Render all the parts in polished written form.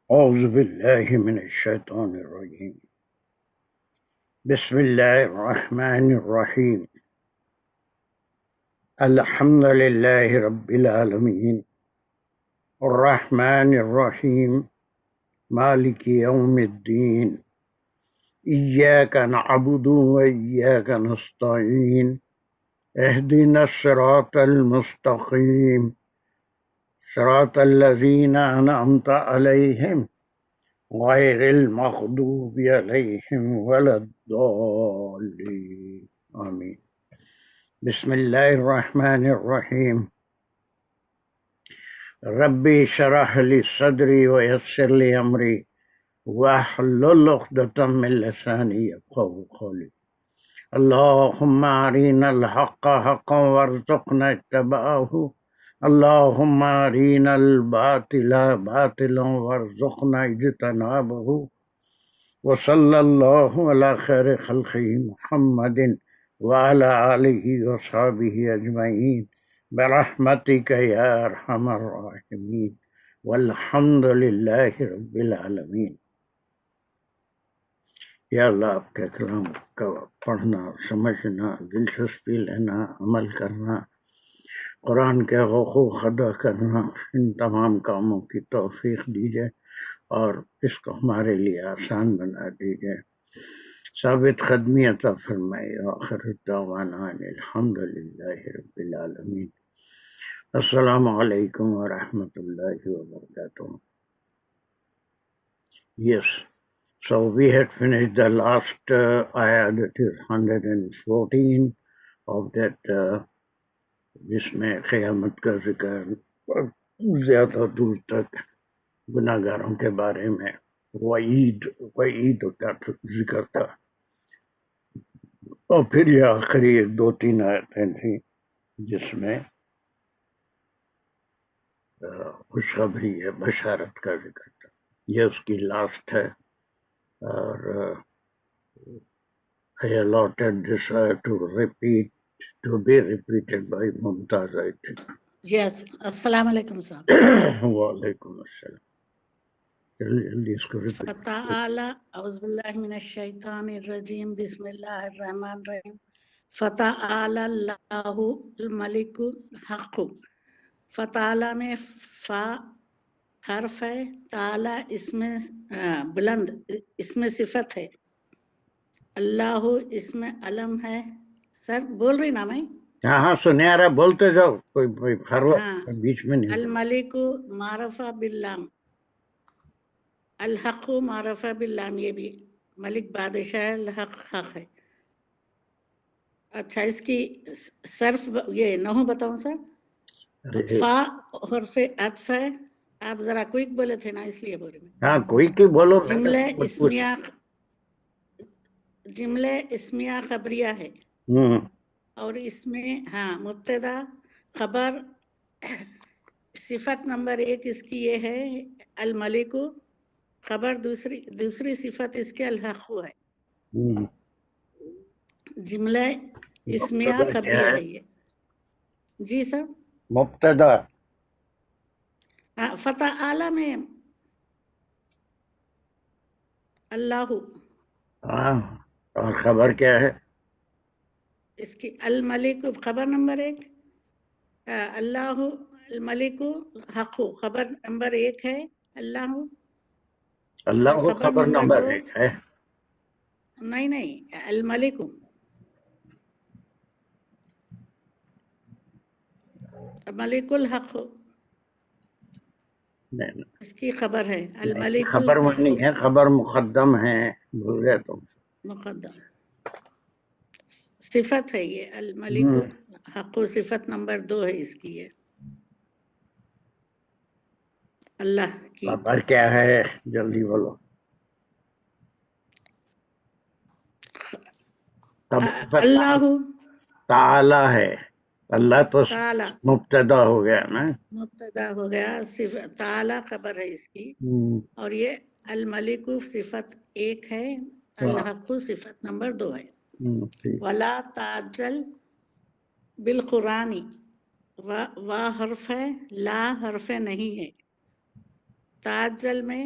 أعوذ بالله من الشيطان الرجيم بسم الله الرحمن الرحيم الحمد لله رب العالمين الرحمن الرحيم مالك يوم الدين إياك نعبد وإياك نستعين اهدنا الصراط المستقيم صراط الذين أنعمت عليهم غير المغضوب عليهم ولا الضالين آمين بسم الله الرحمن الرحيم ربي اشرح لي صدري ويسر لي أمري واحلل عقدة من لساني يفقهوا قولي اللهم أرنا الحق حقا وارزقنا اتباعه اللهم أرنا الباطل باطلا وارزقنا اجتنابه وصلى الله على خير خلقه محمد وعلى آله وصحبه أجمعين برحمتك يا أرحم الراحمين والحمد لله رب العالمين. یا اللہ آپ کے کلام کا پڑھنا، سمجھنا، دلچسپی لینا، عمل کرنا، قرآن کے حقوق ادا کرنا، ان تمام کاموں کی توفیق دیجیے اور اس کو ہمارے لیے آسان بنا دیجیے، ثابت قدمی عطا فرمائے۔ آخر دعوانا ان الحمد للہ رب العالمین۔ السلام علیکم ورحمۃ اللہ وبرکاتہ۔ Yes, so we had finished the last ayah, that is 114 of that جس میں قیامت کا ذکر زیادہ دور تک گناہ گاروں کے بارے میں وعید کا ذکر تھا، اور پھر یہ آخری 2-3 آیتیں تھیں جس میں خوشخبری ہے، بشارت کا ذکر تھا۔ یہ اس کی لاسٹ ہے، اور I allotted this to be repeated by Mumtaz, I think. Yes, Assalamu alaikum sir. وعلیکم السلام۔ جلدی اس کو repeat. فتعالى أعوذ بالله من الشيطان الرجيم بسم الله الرحمن الرحيم فتعالى الله الملك الحق۔ فتعالى میں فا حرف ہے، تعالی اس میں بلند، اس میں صفت ہے، اللہ اس میں علم ہے۔ سر بول رہی نا میں؟ ہاں ہاں سنے آ رہا، بولتے جاؤ، کوئی ہر وقت بیچ میں نہیں۔ الملک معرفہ باللام، الحق معرفہ باللام، یہ بھی ملک بادشاہ ہے، الحق حق ہے۔ اچھا اس کی صرف یہ نحو بتاؤں سر؟ فا حرف عطف ہے، آپ ذرا کوئک بولے تھے نا اس لیے بولے میں۔ ہاں کوئک ہی بولو۔ جملے اسمیہ خبریہ ہے، اور اس میں ہاں مبتدا خبر صفت نمبر 1 اس کی یہ ہے الملک، خبر دوسری صفت اس کے الحق ہے، جملہ اسمیہ خبریہ ہے یہ۔ جی سر مبتدا فتح اعلیٰ میں اللہ، اور خبر کیا ہے اس کی الملک خبر نمبر 1، اللہ الملک حق خبر نمبر 1 ہے، اللہ خبر نمبر 1 ہے، نہیں الملک ملک الحق اس کی خبر ہے، الملک خبر نہیں ہے، خبر مقدم ہے، بھول گئے تم۔ مقدم صفت ہے یہ، الملک حق صفت نمبر 2 ہے اس کی یہ، اللہ کی۔ خبر کیا ہے جلدی بولو۔ اللہ تعالی ہے، اللہ تو مبتدا ہو گیا نا، مبتدا ہو گیا، تعالی خبر ہے اس کی، اور یہ الملک صفت 1 ہے، الحق صفت نمبر 2 ہے۔ ولا تعجل بالقرآن، وا حرف ہے، لا حرف نہیں ہے، تعجل میں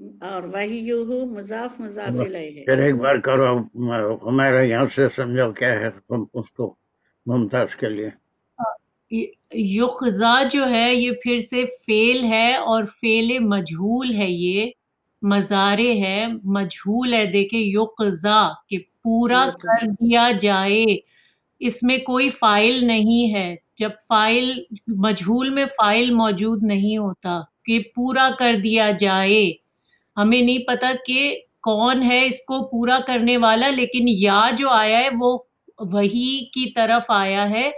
اور وحیہ مضاف مضاف الیہ ہے. پھر ایک بار کرو ہمارے یہاں سے سمجھو کیا ہے اس کو ممتاز کے لیے. یقظا جو ہے یہ پھر سے فعل ہے اور فعل مجہول ہے، یہ مضارع ہے، مجہول ہے. دیکھیں یقظا کہ پورا کر دیا جائے، اس میں کوئی فاعل نہیں ہے. جب فاعل مجہول میں فاعل موجود نہیں ہوتا کہ پورا کر دیا جائے. ہمیں نہیں پتا کہ کون ہے اس کو پورا کرنے والا، لیکن یا جو آیا ہے وہ وہی کی طرف آیا ہے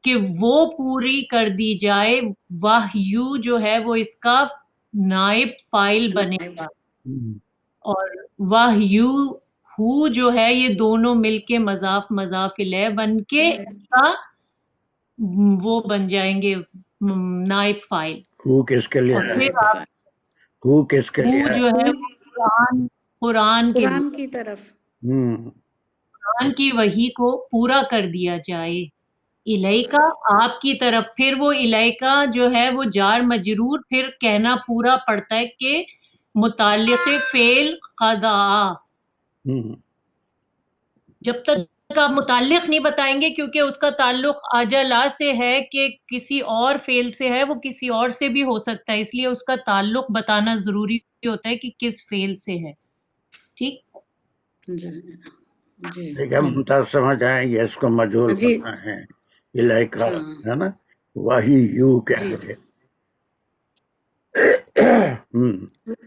کہ وہ پوری کر دی جائے. وحیو جو ہے وہ اس کا نائب فاعل بنے گا، اور وحیو ہو جو ہے یہ دونوں مل کے مضاف مضاف الیہ بن کے اس کا وہ بن جائیں گے نائب فاعل. ہو کس کے لیے اور ہے؟ پھر آپ ہو کس کے لیے ہو ہے؟ جو ہے وہ قرآن کے قرآن کی طرف. قرآن کی وحی کو پورا کر دیا جائے. الیکا آپ کی طرف، پھر وہ الیکا جو ہے وہ جار مجرور پھر کہنا پورا پڑتا ہے کہ متعلق فعل قضاء. جب تک آپ متعلق نہیں بتائیں گے، کیونکہ اس کا تعلق آجلا سے ہے کہ کسی اور فعل سے ہے، وہ کسی اور سے بھی ہو سکتا ہے، اس لیے اس کا تعلق بتانا ضروری ہوتا ہے کہ کس فعل سے ہے. ٹھیک جی ٹھیک ہے، ممتاز سمجھ آئیں گے. اس کو مجہول جی کرنا ہے الیکا ہاں ہے نا، وہی یو کیا جی ہے.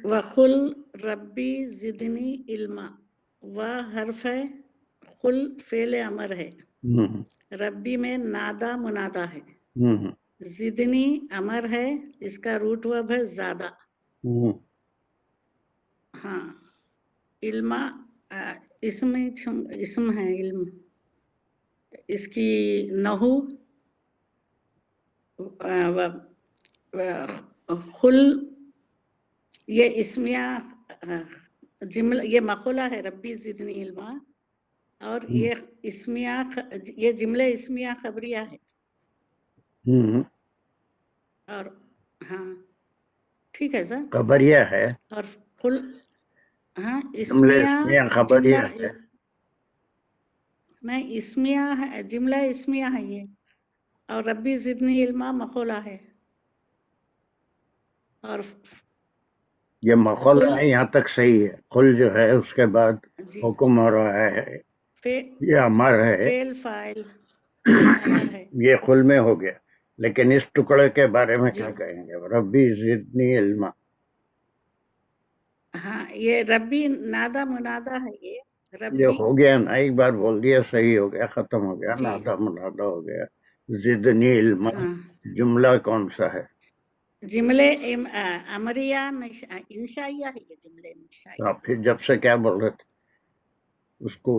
وقل ربی زدنی علما. و حرف ہے، قل فعل امر ہے، ربی میں نادا منادا ہے، زدنی امر ہے، اس کا روٹ ورب ہے زیادہ. ہاں علما اسم ہے، علم اس کی نحو خل یہ اسمیہ جملہ، یہ مقولہ ہے ربی زدنی علما، اور یہ اسمیہ یہ جملہ اسمیہ خبریہ ہے. اور ہاں ٹھیک ہے سر، خبریہ ہے، اور قل ہاں جملے اسمیہ خبریہ جملہ ہے. نہیں اسمیہ ہے، جملہ اسمیہ ہے یہ، اور ربی زدنی علما مقولہ ہے. اور یہ مقولہ ہے، یہاں تک صحیح ہے. قل جو ہے اس کے بعد جی حکم ہو رہا ہے، یہ امر ہے، فعل فاعل امر ہے. یہ قل میں ہو گیا. لیکن اس ٹکڑے کے بارے میں جی کیا کہیں گے؟ ربی زدنی علما. ہاں یہ ربی نادا منادا ہے، یہ یہ ربی ہو گیا نا، ایک بار بول دیا صحیح ہو گیا، ختم ہو گیا، جی نادا منادا ہو گیا. زدنی علما ہاں جملہ کون سا ہے؟ جملے امریہ انشائیہ ہے، یہ جملے انشائیہ، آپ پھر جب سے کیا بول رہے تھے اس کو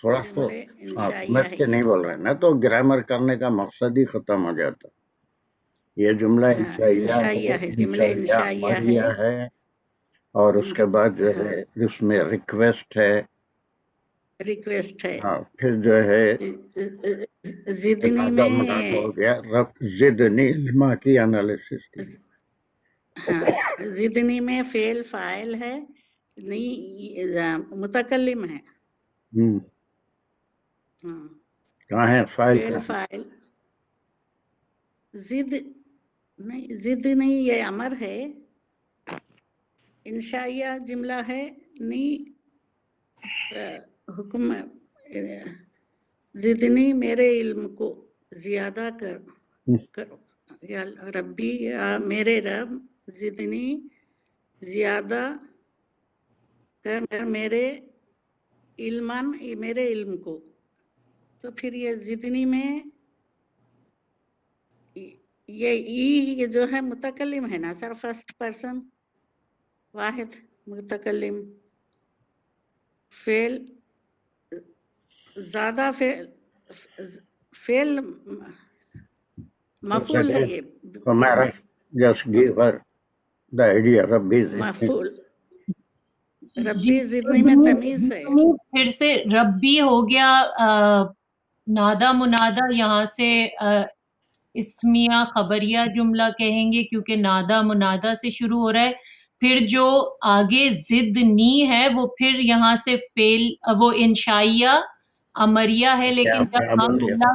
تھوڑا سا جملے انشائیہ سمجھ ہے کے یہ. نہیں بول رہے نا، تو گرامر کرنے کا مقصد ہی ختم ہو جاتا. یہ جملہ ہاں انشائیہ ہے، جملے انشائیہ ہے، ہے، اور اس کے بعد جو ہے اس میں ریکویسٹ ہے. ریکویسٹ ہے. ہاں پھر جو ہے زدنی نادا میں منادا ہو گیا. رب زدنی علما کی انالیسس کی. ہاں زدنی میں فعل فاعل ہے، نہیں متکلم ہے. ہاں کہاں ہے فائل؟ فعل فاعل زد نہیں، زد نہیں، یہ امر ہے، انشائیہ جملہ ہے، نہیں حکم زدنی میرے علم کو زیادہ کرو، یا ربی یا میرے رب زدنی زیادہ کر میرے علماً میرے علم کو. تو پھر یہ زدنی میں یہ جو ہے متکلم ہے نا سر، فرسٹ پرسن واحد متکلم، فعل زیادہ فعل مفعول ہے، یہ ہمارا just give her the idea. ربی مفعول جی ربی زدنی میں تمیز ہے. پھر سے ربی ہو گیا نادا منادا، یہاں سے اسمیہ خبریہ جملہ کہیں گے کیونکہ نادا منادا سے شروع ہو رہا ہے. پھر جو آگے ضد نی ہے وہ پھر یہاں سے فیل وہ انشائیہ امریہ ہے، لیکن جب کیا ہم بول دیا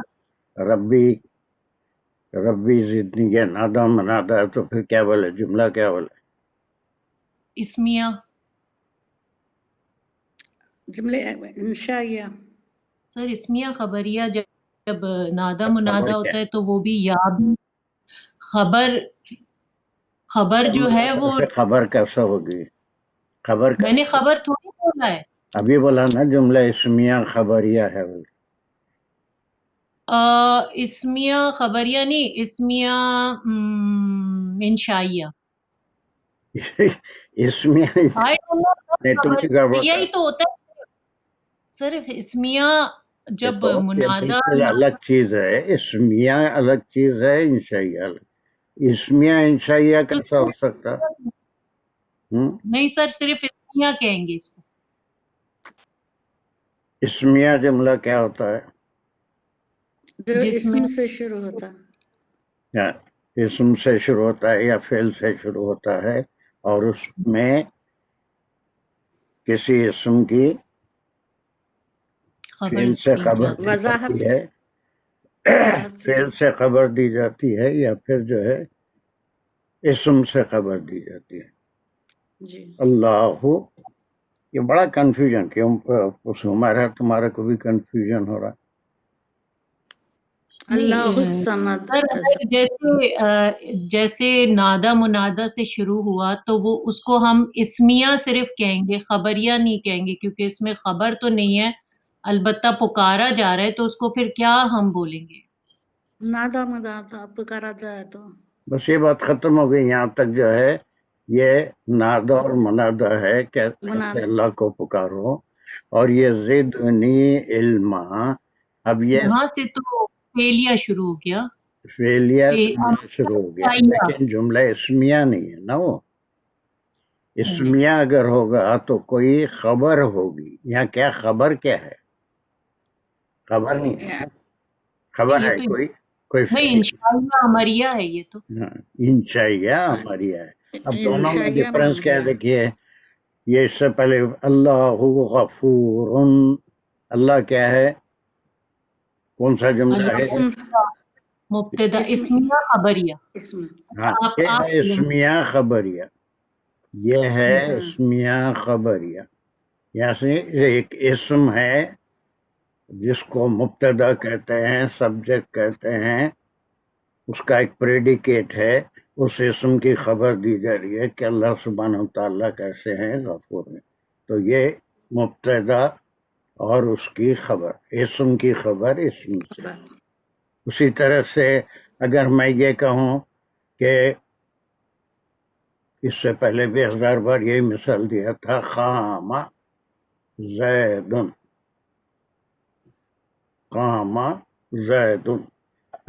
ربی زدنی ہے، نادا منادا ہے، تو پھر کیا بولے؟ جملہ کیا بولے؟ اسمیہ جملے انشائیہ سر، اسمیہ خبریہ جب نادا خبر منادا کیا ہوتا ہے تو وہ بھی یا بھی خبر جو ہے وہ، خبر کیسا ہوگی؟ خبر میں نے خبر تھوڑی بولا ہے، ابھی بولا نا جملہ اسمیہ خبریہ ہے بولے۔ اسمیہ خبریہ نہیں، اسمیہ انشائیہ، اسمیہ تم کی گڑبڑ یہی تو ہوتا ہے سر۔ اسمیہ جب یہ منادا بالکل الگ چیز ہے، اسمیہ الگ چیز ہے، انشائیہ الگ۔ اسمیہ انشائیہ کیسا ہو سکتا؟ نہیں سر، صرف اسمیہ کہیں گے اس کو۔ اسمیہ جملہ کیا ہوتا ہے؟ جو جس اسم میں سے شروع ہوتا ہے، یا اسم سے شروع ہوتا ہے یا فعل سے شروع ہوتا ہے، اور اس میں کسی اسم کی فعل سے دی خبر جاتی دی وضاحت جاتی ہے، فعل سے خبر دی جاتی ہے، یا پھر جو ہے اسم سے خبر دی جاتی ہے۔ جی اللہ، یہ بڑا کنفیوژن، کیوں اس ہمارا تمہارا کو بھی کنفیوژن ہو رہا؟ اللہ الصمد۔ سر جیسے نادا منادا سے شروع ہوا تو وہ اس کو ہم اسمیہ صرف کہیں گے، خبریہ نہیں کہیں گے، کیونکہ اس میں خبر تو نہیں ہے، البتہ پکارا جا رہا ہے، تو اس کو پھر کیا ہم بولیں گے؟ نادا مدادا پکارا جائے تو بس یہ بات ختم ہو گئی، یہاں تک جو ہے یہ نادا اور منادا ہے، کیسے اللہ کو پکارو، اور یہ زدنی علما، اب یہ یہاں سے تو فیلیہ شروع ہو گیا، فعلیہ شروع ہو گیا، لیکن جملہ اسمیہ نہیں ہے نا، وہ اسمیہ اگر ہوگا تو کوئی خبر ہوگی، یہاں کیا خبر کیا ہے؟ خبر نہیں ہے، خبر ہے کوئی نہیں، انشاءاللہ امریہ ہے یہ تو۔ انشائیہ امریہ ہے۔ اب دونوں میں انشائیہ ڈفرنس کیا ہے؟ امریہ۔ دیکھیے، یہ اس سے پہلے اللہ غفور، اللہ کیا ہے؟ کون سا جملہ ہے؟ مبتدا اسمیہ خبریہ، ہاں، یہ ہے اسمیہ خبریہ، یہ ہے اسمیہ خبریہ۔ یہاں سے ایک اسم ہے جس کو مبتدا کہتے ہیں، سبجیکٹ کہتے ہیں، اس کا ایک پریڈیکیٹ ہے، اس اسم کی خبر دی جا رہی ہے کہ اللہ سبحانہ وتعالیٰ کیسے ہیں، غفور ہیں، تو یہ مبتدا اور اس کی خبر، اسم کی خبر اسم سے۔ اسی طرح سے اگر میں یہ کہوں کہ اس سے پہلے بھی 1000 بار یہی مثال دیا تھا، قام زیدن، قام زیدن،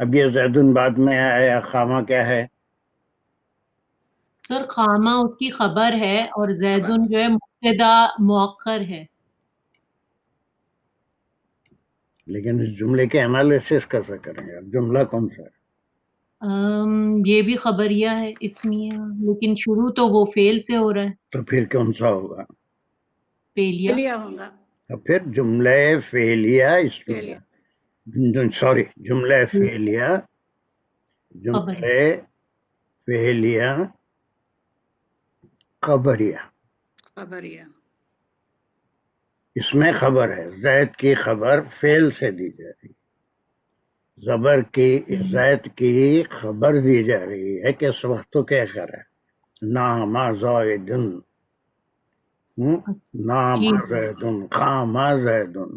اب یہ زیدن بعد میں آیا، قامہ کیا ہے؟ سر قامہ اس کی خبر ہے، اور زیدن جو ہے مبتدا مؤخر ہے۔ لیکن اس جملے کے انالیسس کیسے کریں گے؟ جملہ کون سا ہے؟ یہ بھی خبریہ ہے، اسمیہ، لیکن شروع تو وہ فعل سے ہو رہا ہے، تو پھر کون سا ہوگا؟ فعلیہ ہوگا، تو پھر جملہ فعلیہ اسمیہ، سوری، جملہ فعلیہ، جملہ فعلیہ خبریہ، اس میں خبر ہے، زید کی خبر فعل سے دی جا رہی ہے، زبر کی زید کی خبر دی جا رہی ہے کہ اس وقت تو کیا کر رہا ہے، نام زیدن، نام زیدن، قام زیدن،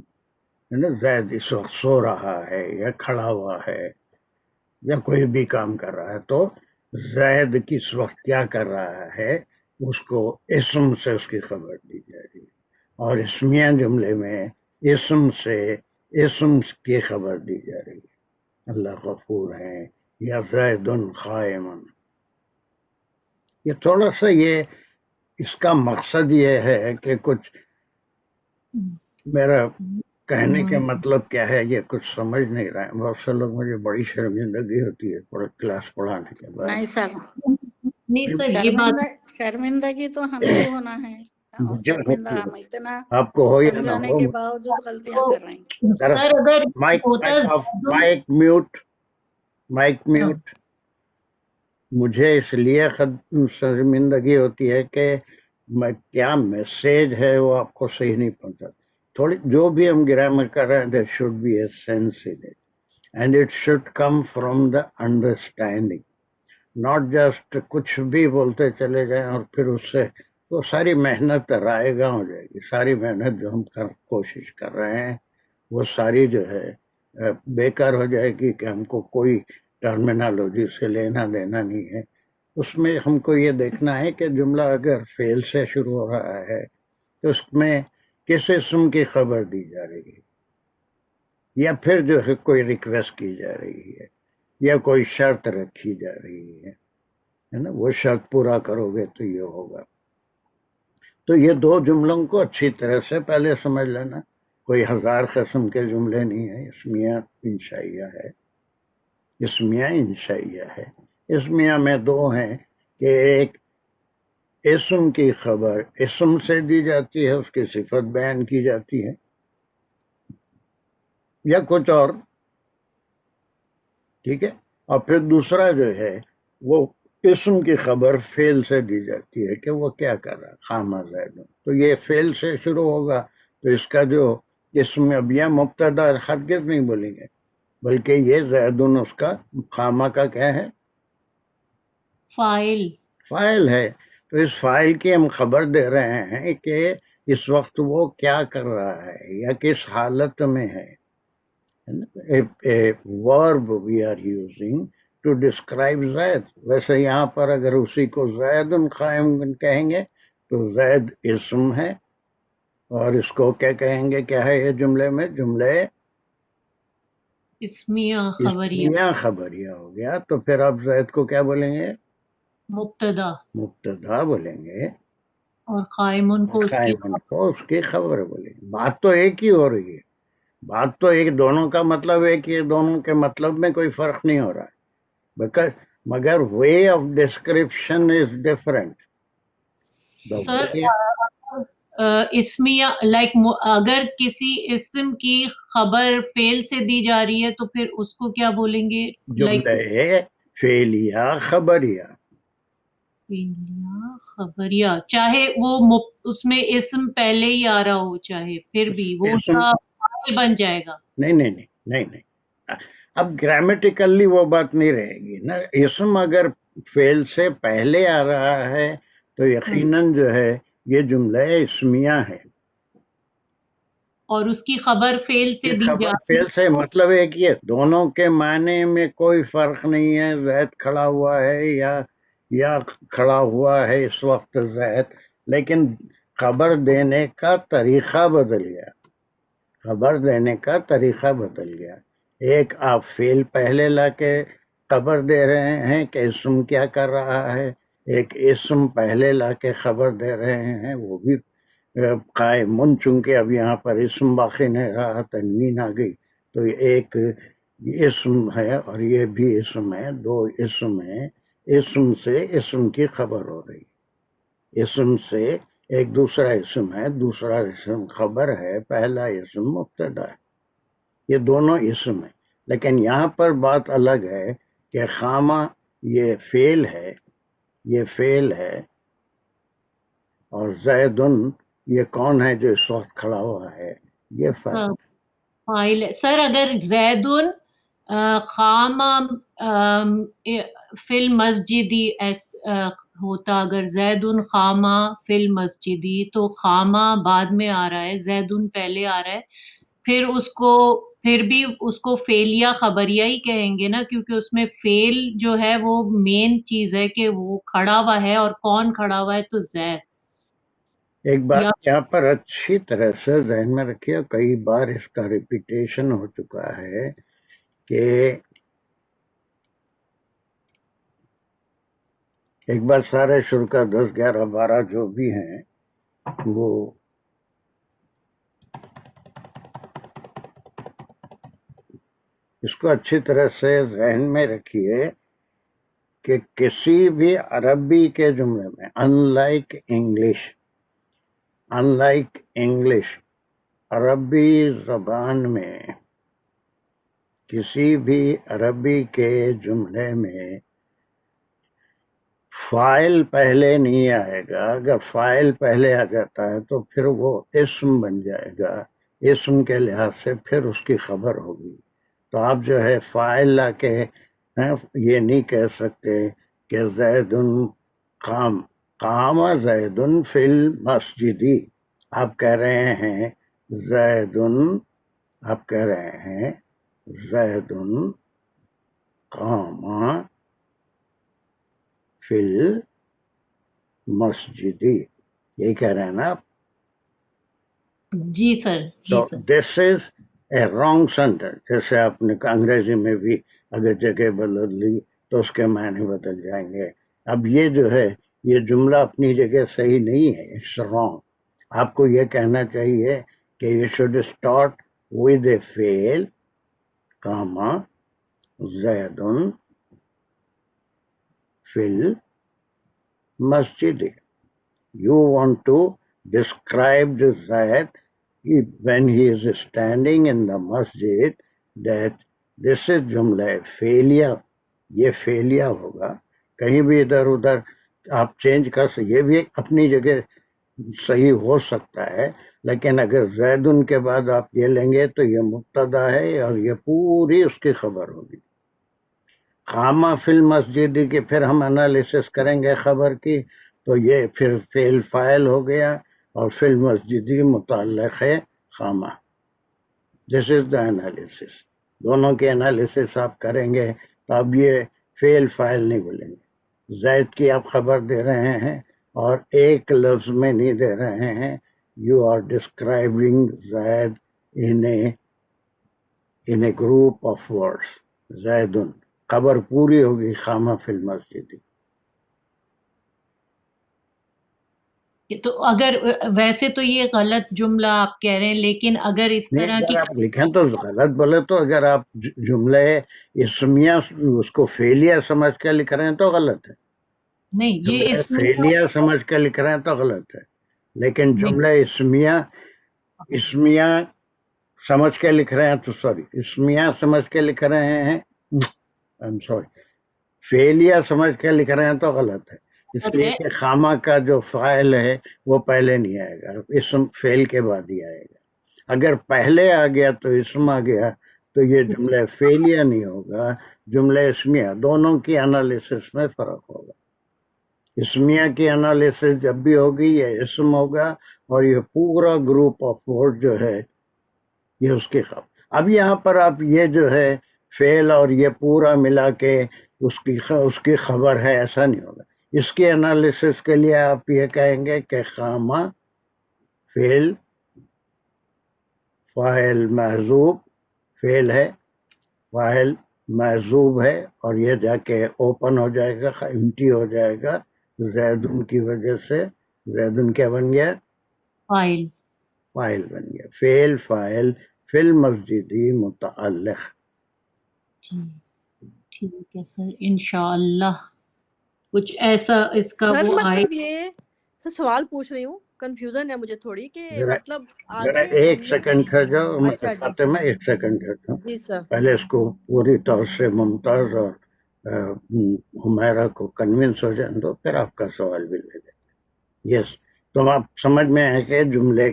زید اس وقت سو رہا ہے یا کھڑا ہوا ہے یا کوئی بھی کام کر رہا ہے، تو زید کس وقت کیا کر رہا ہے اس کو اسم سے اس کی خبر دی جا رہی ہے، اور اسمیہ جملے میں اسم سے اسم کی خبر دی جا رہی ہے، اللہ غفور ہے یا زید قائم۔ یہ تھوڑا سا یہ اس کا مقصد یہ ہے کہ کچھ میرا کہنے کا مطلب کیا ہے یہ کچھ سمجھ نہیں رہا ہے، بہت سے لوگ، مجھے بڑی شرمندگی ہوتی ہے کلاس پڑھانے کے بعد، نہیں سر، نہیں سر یہ بات شرمندگی تو ہمیں کو ہونا ہے، اور مجھے شرمندہ ہم اتنا آپ کو ہو یا نہ سمجھانے ہو. کے باوجود غلطیاں کر رہے ہیں. سر اگر مائک ہوتا مائک میوٹ. مجھے اس لیے شرمندگی ہوتی ہے کہ میں کیا میسیج ہے وہ آپ کو صحیح نہیں پہنچا. تھوڑی جو بھی ہم گرامر کر رہے ہیں there should be a sense in it and it should come from the understanding, not just کچھ بھی بولتے چلے جائیں اور پھر اس سے تو ساری محنت رائے گاں ہو جائے گی. ساری محنت جو ہم کوشش کر رہے ہیں وہ ساری جو ہے بیکار ہو جائے گی کہ ہم کو کوئی ٹرمینالوجی سے لینا دینا نہیں ہے. اس میں ہم کو یہ دیکھنا ہے کہ جملہ اگر فعل سے شروع ہو رہا ہے تو اس میں کس اسم کی خبر دی جا رہی ہے، یا پھر جو ہے کوئی ریکویسٹ کی جا رہی ہے، یا کوئی شرط رکھی جا رہی ہے نا. وہ شرط پورا کرو گے تو یہ ہوگا. تو یہ دو جملوں کو اچھی طرح سے پہلے سمجھ لینا. کوئی 1000 قسم کے جملے نہیں ہیں. اسمیہ انشائیہ ہے. اسمیہ انشائیہ ہے. اسمیہ میں دو ہیں کہ ایک اسم کی خبر اسم سے دی جاتی ہے، اس کی صفت بیان کی جاتی ہے، یا کچھ اور. ٹھیک ہے. اور پھر دوسرا جو ہے وہ اسم کی خبر فعل سے دی جاتی ہے کہ وہ کیا کر رہا ہے. خامہ زیدن، تو یہ فعل سے شروع ہوگا تو اس کا جو اسم اب یہ مبتدا ہرگز نہیں بولیں گے، بلکہ یہ زیدن اس کا خامہ کا کیا ہے، فاعل ہے. تو اس فاعل کی ہم خبر دے رہے ہیں کہ اس وقت وہ کیا کر رہا ہے یا کس حالت میں ہے. A verb we are using to describe زید. ویسے یہاں پر اگر اسی کو زید قائم کہیں گے تو زید اسم ہے، اور اس کو کیا کہیں گے، کیا ہے یہ جملے میں، جملے اسمیہ خبریہ ہو گیا. تو پھر آپ زید کو کیا بولیں گے، مبتدا بولیں گے، اور قائمن کو اس کی خبر بولیں گے. بات تو ایک ہی ہو رہی ہے، بات تو ایک، دونوں کا مطلب ایک ہی ہے، دونوں کے مطلب میں کوئی فرق نہیں ہو رہا ہے، مگر way of description is different. Sir اسمیہ لائک اگر کسی اسم کی خبر فعل سے دی جا رہی ہے تو پھر اس کو کیا بولیں گے، جملے فعلیہ خبریہ. خبریہ چاہے وہ اس میں اسم پہلے ہی آ رہا ہو، چاہے پھر بھی وہ فاعل بن جائے گا. نہیں. اب گرامیٹیکلی وہ بات نہیں رہے گی نا. اسم اگر فعل سے پہلے آ رہا ہے تو یقیناً جو ہے یہ جملہ اسمیہ ہے، اور اس کی خبر فعل سے دی جا رہی فعل سے مطلب ایک یہ، دونوں کے معنی میں کوئی فرق نہیں ہے. زید کھڑا ہوا ہے یا کھڑا ہوا ہے اس وقت زید، لیکن خبر دینے کا طریقہ بدل گیا. خبر دینے کا طریقہ بدل گیا. ایک آپ فعل پہلے لا کے خبر دے رہے ہیں کہ اسم کیا کر رہا ہے، ایک اسم پہلے لا کے خبر دے رہے ہیں، وہ بھی قائمن، چونکہ اب یہاں پر اسم باقی نہیں رہا، تنوین آ گئی، تو ایک اسم ہے اور یہ بھی اسم ہے. دو اسم ہیں، اسم سے اسم کی خبر ہو رہی، اسم سے ایک دوسرا اسم ہے، دوسرا اسم خبر ہے، پہلا اسم مبتدا ہے. یہ دونوں اسم ہیں. لیکن یہاں پر بات الگ ہے کہ خامہ یہ فعل ہے اور زیدن یہ کون ہے جو اس وقت کھڑا ہوا ہے، یہ فرق. فاعل سر اگر زیدن خامہ فی المسجدی ہوتا، اگر زیدن خامہ فی المسجدی تو خامہ بعد میں آ رہا ہے، زیدن پہلے آ رہا ہے، پھر بھی اس کو فعلیہ خبریہ ہی کہیں گے نا، کیونکہ اس میں فعل جو ہے وہ مین چیز ہے کہ وہ کھڑا ہوا ہے، اور کون کھڑا ہوا ہے تو زید. ایک بات یہاں پر اچھی طرح سے ذہن میں رکھیے، کئی بار اس کا ریپیٹیشن ہو چکا ہے کہ ایک بار سارے شرکا 10 11 12 جو بھی ہیں وہ اس کو اچھی طرح سے ذہن میں رکھیے کہ کسی بھی عربی کے جملے میں ان لائک انگلش عربی زبان میں کسی بھی عربی کے جملے میں فاعل پہلے نہیں آئے گا. اگر فاعل پہلے آ جاتا ہے تو پھر وہ اسم بن جائے گا. اسم کے لحاظ سے پھر اس کی خبر ہوگی. تو آپ جو ہے فاعل لا کے یہ نہیں کہہ سکتے کہ زید قام زید فی المسجد. آپ کہہ رہے ہیں زید قام فی المسجد. یہی کہہ رہے ہیں نا آپ؟ جی سر. دس از اے رانگ سینٹینس. جیسے آپ نے انگریزی میں بھی اگر جگہ بدل لی تو اس کے معنی بدل جائیں گے. اب یہ جو ہے یہ جملہ اپنی جگہ صحیح نہیں ہے. It's wrong. آپ کو یہ کہنا چاہیے کہ you should start with a فعل کاما زید فی المسجد. You want to describe the Zayd when he is standing in the masjid that this is جملہ فعلیہ. یہ فعلیہ ہوگا. کہیں بھی ادھر ادھر آپ چینج کر سکتے. یہ بھی اپنی جگہ صحیح ہو سکتا ہے لیکن اگر زیدن کے بعد آپ یہ لیں گے تو یہ مبتدا ہے اور یہ پوری اس کی خبر ہوگی. قامہ فی المسجد کی پھر ہم انالیسس کریں گے خبر کی تو یہ پھر فعل فاعل ہو گیا اور فی المسجد متعلق ہے قامہ. دس از دا انالیسس. دونوں کے انالیسس آپ کریں گے تو اب یہ فعل فاعل نہیں بولیں گے. زید کی آپ خبر دے رہے ہیں اور ایک لفظ میں نہیں دے رہے ہیں. You are describing Zaid in a group of words. زیدن خبر پوری ہوگی قامہ فی المسجد. تو اگر ویسے تو یہ غلط جملہ آپ کہہ رہے ہیں لیکن اگر اس طرح کی آپ لکھیں تو غلط بولے تو اگر آپ جملے اسمیہ اس کو فعلیہ سمجھ کے لکھ رہے ہیں تو غلط ہے. نہیں یہ فعلیہ سمجھ کے لکھ رہے ہیں تو غلط ہے. لیکن جملے اسمیہ سمجھ کے لکھ رہے ہیں تو اسمیہ سمجھ کے لکھ رہے ہیں فعلیہ سمجھ کے لکھ رہے ہیں تو غلط ہے. اس لیے کہ خامہ کا جو فاعل ہے وہ پہلے نہیں آئے گا. اسم فعل کے بعد ہی آئے گا. اگر پہلے آ گیا تو اسم آ گیا تو یہ جملہ فعلیہ نہیں ہوگا, جملہ اسمیہ. دونوں کی انالیسس میں فرق ہوگا. اسمیہ کی انالیسس جب بھی ہوگی یہ اسم ہوگا اور یہ پورا گروپ آف ورڈ جو ہے یہ اس کی خبر. اب یہاں پر آپ یہ جو ہے فعل اور یہ پورا ملا کے اس کی خبر ہے ایسا نہیں ہوگا. اس کی انالیسس کے لیے آپ یہ کہیں گے کہ قامہ فعل فاعل محذوب فعل ہے, فاعل محذوب ہے اور یہ جا کے اوپن ہو جائے گا, امٹی ہو جائے گا زیدن کی وجہ سے. زیدن کیا بن گیا؟ فاعل بن گیا. فعل فاعل فی المسجد متعلق. ٹھیک ہے سر انشاءاللہ کچھ ایسا اس کا وہ آئے. یہ سوال پوچھ رہی ہوں, کنفیوژن ہے مجھے تھوڑی کہ مطلب ذرا ایک سیکنڈ ٹھہر جاؤ. فاطمہ ایک سیکنڈ ٹھہر جاؤ. جی سر. پہلے اس کو پوری طور سے ممتاز اور حمیرہ کو کنونس ہو جائیں تو پھر آپ کا سوال بھی لے لیں. یس, تو آپ سمجھ میں آئے کہ جملے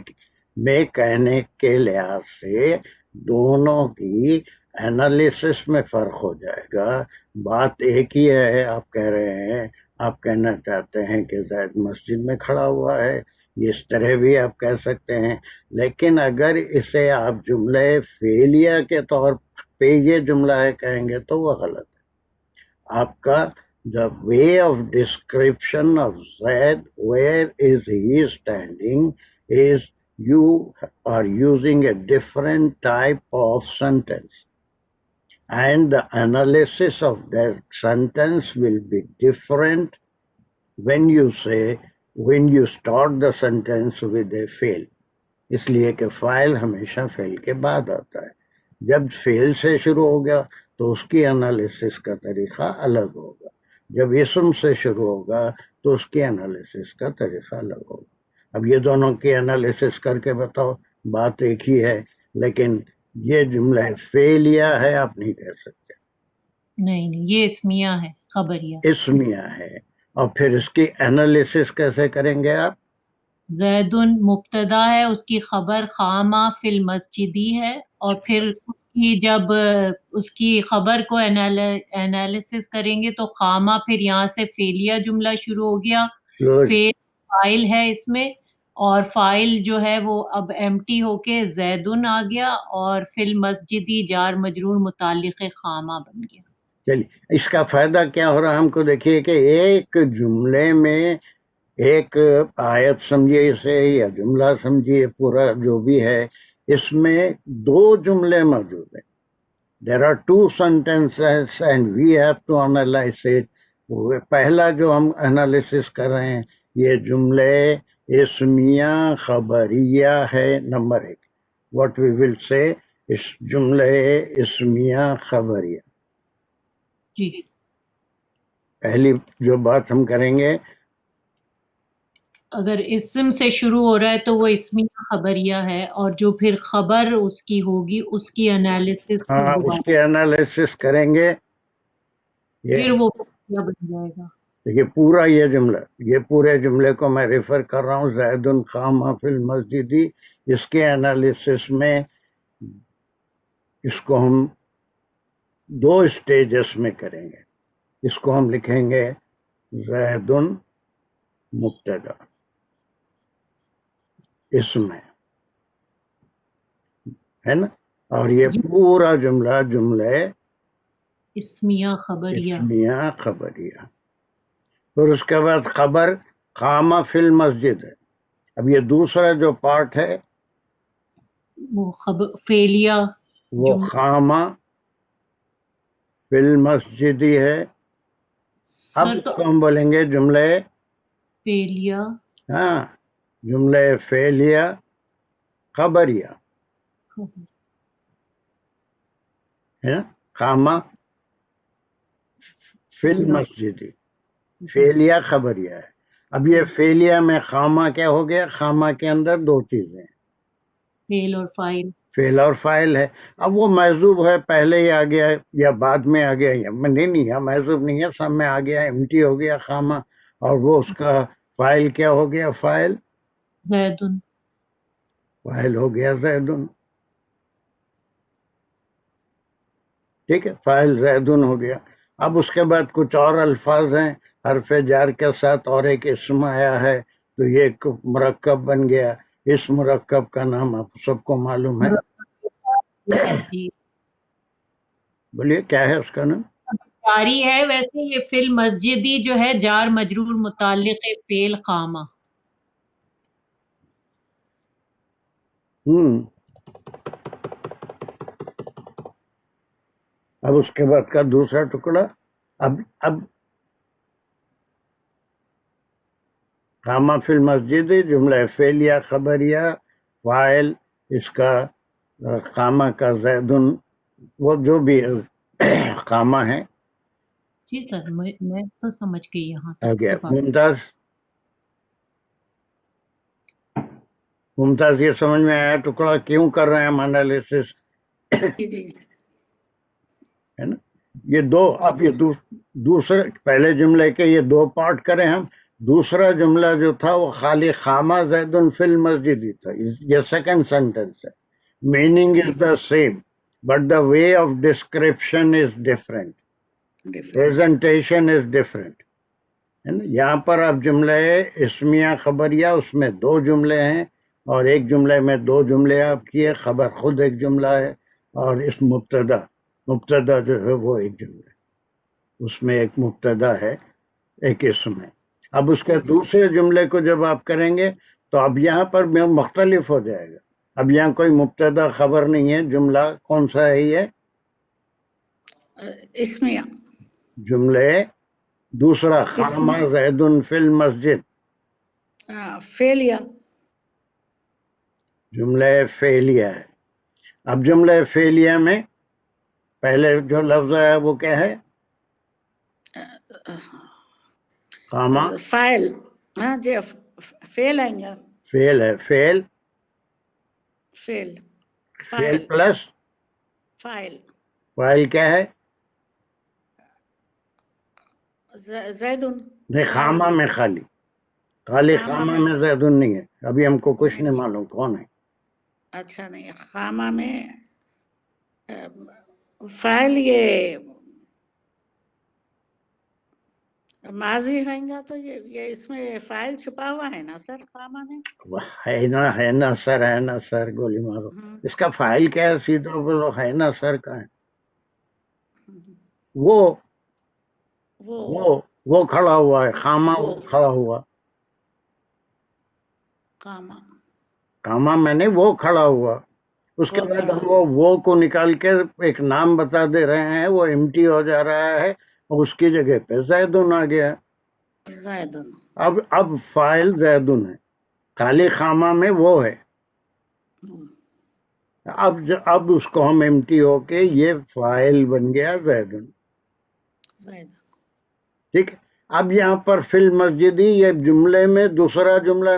میں کہنے کے لحاظ سے دونوں کی انالیسس میں فرق ہو جائے گا. بات ایک ہی ہے. آپ کہہ رہے ہیں, آپ کہنا چاہتے ہیں کہ زید مسجد میں کھڑا ہوا ہے, اس طرح بھی آپ کہہ سکتے ہیں. لیکن اگر اسے آپ جملے فعلیہ کے طور پہ یہ جملہ ہے کہیں گے تو وہ غلط ہے. آپ کا the way of description of Zaid, where is he standing, is you are using a different type of sentence. And the analysis of that sentence will be different when you start the sentence with a fail. اس لیے کہ فاعل ہمیشہ فعل کے بعد آتا ہے. جب فعل سے شروع ہو گیا تو اس کی انالیسس کا طریقہ الگ ہوگا. جب اسم سے شروع ہوگا تو اس کی انالیسس کا طریقہ الگ ہوگا. اب یہ دونوں کی انالیسس کر کے بتاؤ، بات ایک ہی ہے، لیکن یہ جملہ فعلیہ ہے آپ نہیں کہہ سکتے. نہیں یہ اسمیہ ہے، خبریہ. اسمیہ ہے. اور پھر اس کی انالیسس کیسے کریں گے آپ؟ زید مبتدا ہے، اس کی خبر خامہ فی المسجدی ہے، اور پھر اس کی جب اس کی خبر کو انالیسس کریں گے تو خامہ پھر یہاں سے فعلیہ جملہ شروع ہو گیا. فعل فائل ہے اس میں، اور فائل جو ہے وہ اب ایمٹی ہو کے زیدن آ گیا، اور فی المسجدی جار مجرور متعلق خامہ بن گیا. چلیے، اس کا فائدہ کیا ہو رہا ہم کو دیکھیے کہ ایک جملے میں ایک آیت سمجھیے اسے یا جملہ سمجھیے، پورا جو بھی ہے، اس میں دو جملے موجود ہیں. There are two sentences and we have to analyze it. پہلا جو ہم انالیسس کر رہے ہیں، یہ جملے اسمیہ خبریہ ہے. نمبر ایک، what we will say اس جملے اسمیہ خبریہ. جی پہلی جو بات ہم کریں گے، اگر اسم سے شروع ہو رہا ہے تو وہ اسمیہ خبریہ ہے، اور جو پھر خبر اس کی ہوگی اس کی انالیسس ہاں اس کے انالیسس کریں گے. پھر وہ خبریہ بن جائے گا. یہ پورا یہ جملہ، یہ پورے جملے کو میں ریفر کر رہا ہوں، زید قام فی المسجد. اس کے انالیسس میں اس کو ہم دو اسٹیجز میں کریں گے. اس کو ہم لکھیں گے زید مبتدا اسم ہے نا، اور یہ پورا جملہ جملے اسمیہ خبریہ. اسمیہ خبریہ. پھر اس کے بعد خبر قام فی المسجد ہے. اب یہ دوسرا جو پارٹ ہے وہ فعلیہ، وہ قام فی المسجد ہے. اب سر اس تو کو ہم بولیں گے جملے فعلیہ، ہاں جملے فعلیہ خبریہ ہے نا. قام فی المسجد فعلیہ خبریہ ہے. اب یہ فعلیہ میں خامہ کیا ہو گیا؟ خامہ کے اندر دو چیزیں، فعل اور فاعل. فعل اور فاعل ہے. اب وہ محذوب ہے، پہلے ہی آ گیا ہے یا بعد میں آ گیا ہے؟ نہیں ہے، محذوب نہیں ہے، سب میں آ گیا ہے، امٹی ہو گیا خامہ. اور وہ اس کا فاعل کیا ہو گیا؟ فاعل زیدن. فاعل ہو گیا زیدن. ٹھیک ہے، فاعل زیدن ہو گیا. اب اس کے بعد کچھ اور الفاظ ہیں حرف جار کے ساتھ، اور ایک اسم آیا ہے، تو یہ ایک مرکب بن گیا. اس مرکب کا نام آپ سب کو معلوم ہے. جی بولیے کیا ہے اس کا نام؟ جاری ہے. ویسے یہ فی المسجدی جو ہے جار مجرور متعلق فعل خامہ. اب اس کے بعد کا دوسرا ٹکڑا، اب قام فی المسجد جملہ فعلیہ خبریہ، فاعل اس کا قامہ کا زیدن، وہ جو بھی قامہ ہے. جی سر میں تو سمجھ گئی یہاں آ تک گیا. کی بات. ممتاز یہ سمجھ میں آیا ٹکڑا کیوں کر رہے ہیں ہم انالیسس؟ جی ہے نا. یہ دو، اب یہ دوسرے پہلے جملے کے یہ دو پارٹ کریں ہم. دوسرا جملہ جو تھا وہ خالی خامہ زیدن فی المسجد ہی تھا. یہ سیکنڈ سینٹینس ہے. Meaning is the same but the way of description is different, presentation is different. ہے نا. یہاں پر اب جملے اسمیہ خبریہ، اس میں دو جملے ہیں، اور ایک جملے میں دو جملے آپ کیے، خبر خود ایک جملہ ہے، اور اس مبتدا جو ہے وہ ایک جملہ ہے. اس میں ایک مبتدا ہے، ایک اسم ہے. اب اس کے دوسرے جملے کو جب آپ کریں گے تو اب یہاں پر مختلف ہو جائے گا. اب یہاں کوئی مبتدا خبر نہیں ہے. جملہ کون سا ہے؟ یہ اسمیہ جملے دوسرا خامہ زیدن فی المسجد، فعلیہ جملہ فعلیہ ہے. اب جملہ فعلیہ میں پہلے جو لفظ ہے وہ کیا ہے؟ قامہ فائل ہاں جی فیل آئیں گا فیل ہے، فیل فیل فیل فائل پلس فائل فائل کیا ہے؟ زیدن نہیں، خامہ میں خالی خالی خامہ خامہ میں میں زیدن نہیں ہے، ابھی ہم کو کچھ نہیں معلوم کون ہے. اچھا نہیں خامہ میں فائل یہ ماضی رہیں گا تو یہ اس میں فائل چھپا ہوا ہے نا سر خامہ میں ہے نا سر گولی مارو. اس کا فائل کیا ہے؟ سیدھا بولو ہے نا سر کا ہے. وہ کھڑا ہوا ہے، خامہ وہ کھڑا ہوا. خامہ میں نے وہ کھڑا ہوا. اس کے بعد ہم وہ کو نکال کے ایک نام بتا دے رہے ہیں، وہ ایمٹی ہو جا رہا ہے اور اس کی جگہ پہ زیدن آ گیا. زیدن اب فائل زیدن ہے، خالی خامہ میں وہ ہے. اب اس کو ہم ایمٹی ہو کے یہ فائل بن گیا زیدن. ٹھیک ہے. اب یہاں پر فی المسجدی یہ جملے میں دوسرا جملہ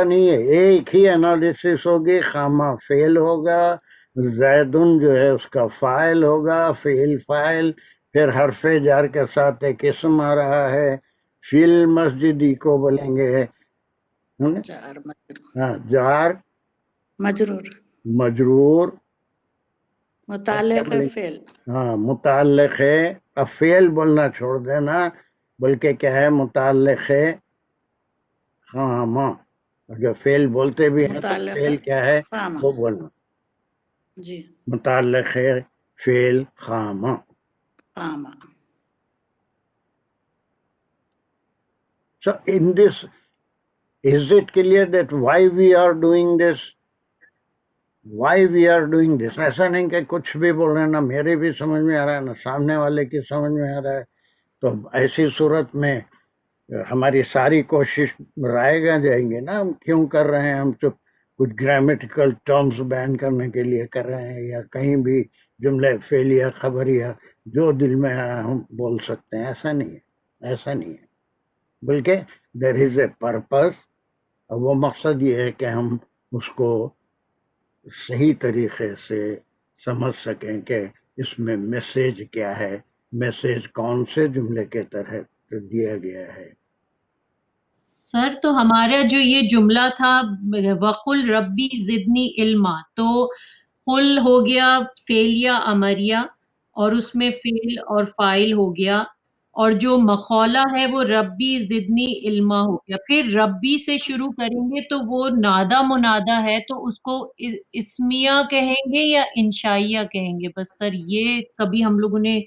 نہیں ہے، ایک ہی انالیسس ہوگی. خامہ فعل ہوگا، زیدن جو ہے اس کا فاعل ہوگا، فعل فاعل، پھر حرف جار کے ساتھ ایک اسم آ رہا ہے، فی المسجدی کو بولیں گے جار مجرور متعلق فعل. ہاں متعلق ہے. اب فعل بولنا چھوڑ دینا، بلکہ کیا ہے متعلق ہے خامہ. اگر فعل بولتے بھی ہیں تو فعل کیا ہے وہ بولنا. جی متعلق ہے فعل خامہ. So in this, is it clear that why we are doing this? ایسا نہیں کہ کچھ بھی بول رہے ہیں، نہ میرے بھی سمجھ میں آ رہا ہے نہ سامنے والے کی سمجھ میں آ رہا ہے. تو ایسی صورت میں ہماری ساری کوشش رائے گا جائیں گے نا، ہم کیوں کر رہے ہیں؟ ہم تو کچھ گرامیٹیکل ٹرمز بیان کرنے کے لیے کر رہے ہیں، یا کہیں بھی جملے فعلیہ خبریہ جو دل میں آیا ہم بول سکتے ہیں. ایسا نہیں ہے، بلکہ دیر از اے پرپز. وہ مقصد یہ ہے کہ ہم اس کو صحیح طریقے سے سمجھ سکیں کہ اس میں میسیج کیا ہے، میسیج کون سے جملے کے تحت دیا گیا ہے. سر تو ہمارا جو یہ جملہ تھا وَقُلْ رَبِّ زِدْنِی عِلْمًا، تو قل ہو گیا فعل یا امریہ، اور اس میں فعل اور فاعل ہو گیا، اور جو مقولہ ہے وہ ربی زدنی علما ہو گیا. پھر ربی سے شروع کریں گے تو وہ نادا منادا ہے، تو اس کو اسمیہ کہیں گے یا انشائیہ کہیں گے؟ بس سر یہ کبھی ہم لوگوں نے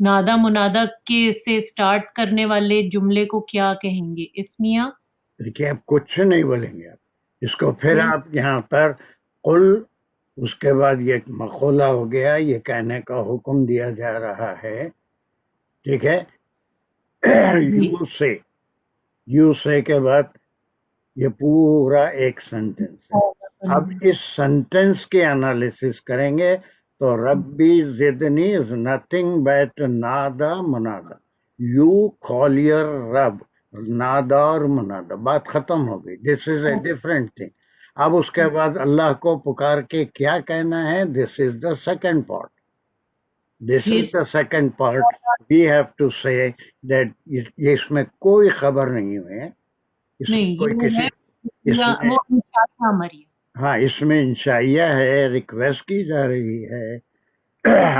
نادا منادا کے سے سٹارٹ کرنے والے جملے کو کیا کہیں گے؟ اسمیہ؟ دیکھیے آپ کچھ نہیں بولیں گے، آپ اس کو پھر آپ یہاں پر قل، اس کے بعد یہ مقولہ ہو گیا، یہ کہنے کا حکم دیا جا رہا ہے. ٹھیک ہے. یو سے کے بعد یہ پورا ایک سینٹنس ہے. اب اس سینٹنس کے انالیسس کریں گے تو ربی زدنی از نتھنگ بٹ نادا منادا. یو کال یور رب، نادا اور منادا، بات ختم ہو گئی. This is a different thing. اب اس کے بعد اللہ کو پکار کے کیا کہنا ہے؟ This is the second part. We have to say that اس میں کوئی خبر نہیں ہوئے، اس میں کوئی کسی ہاں اس میں انشائیہ ہے، ریکویسٹ کی جا رہی ہے.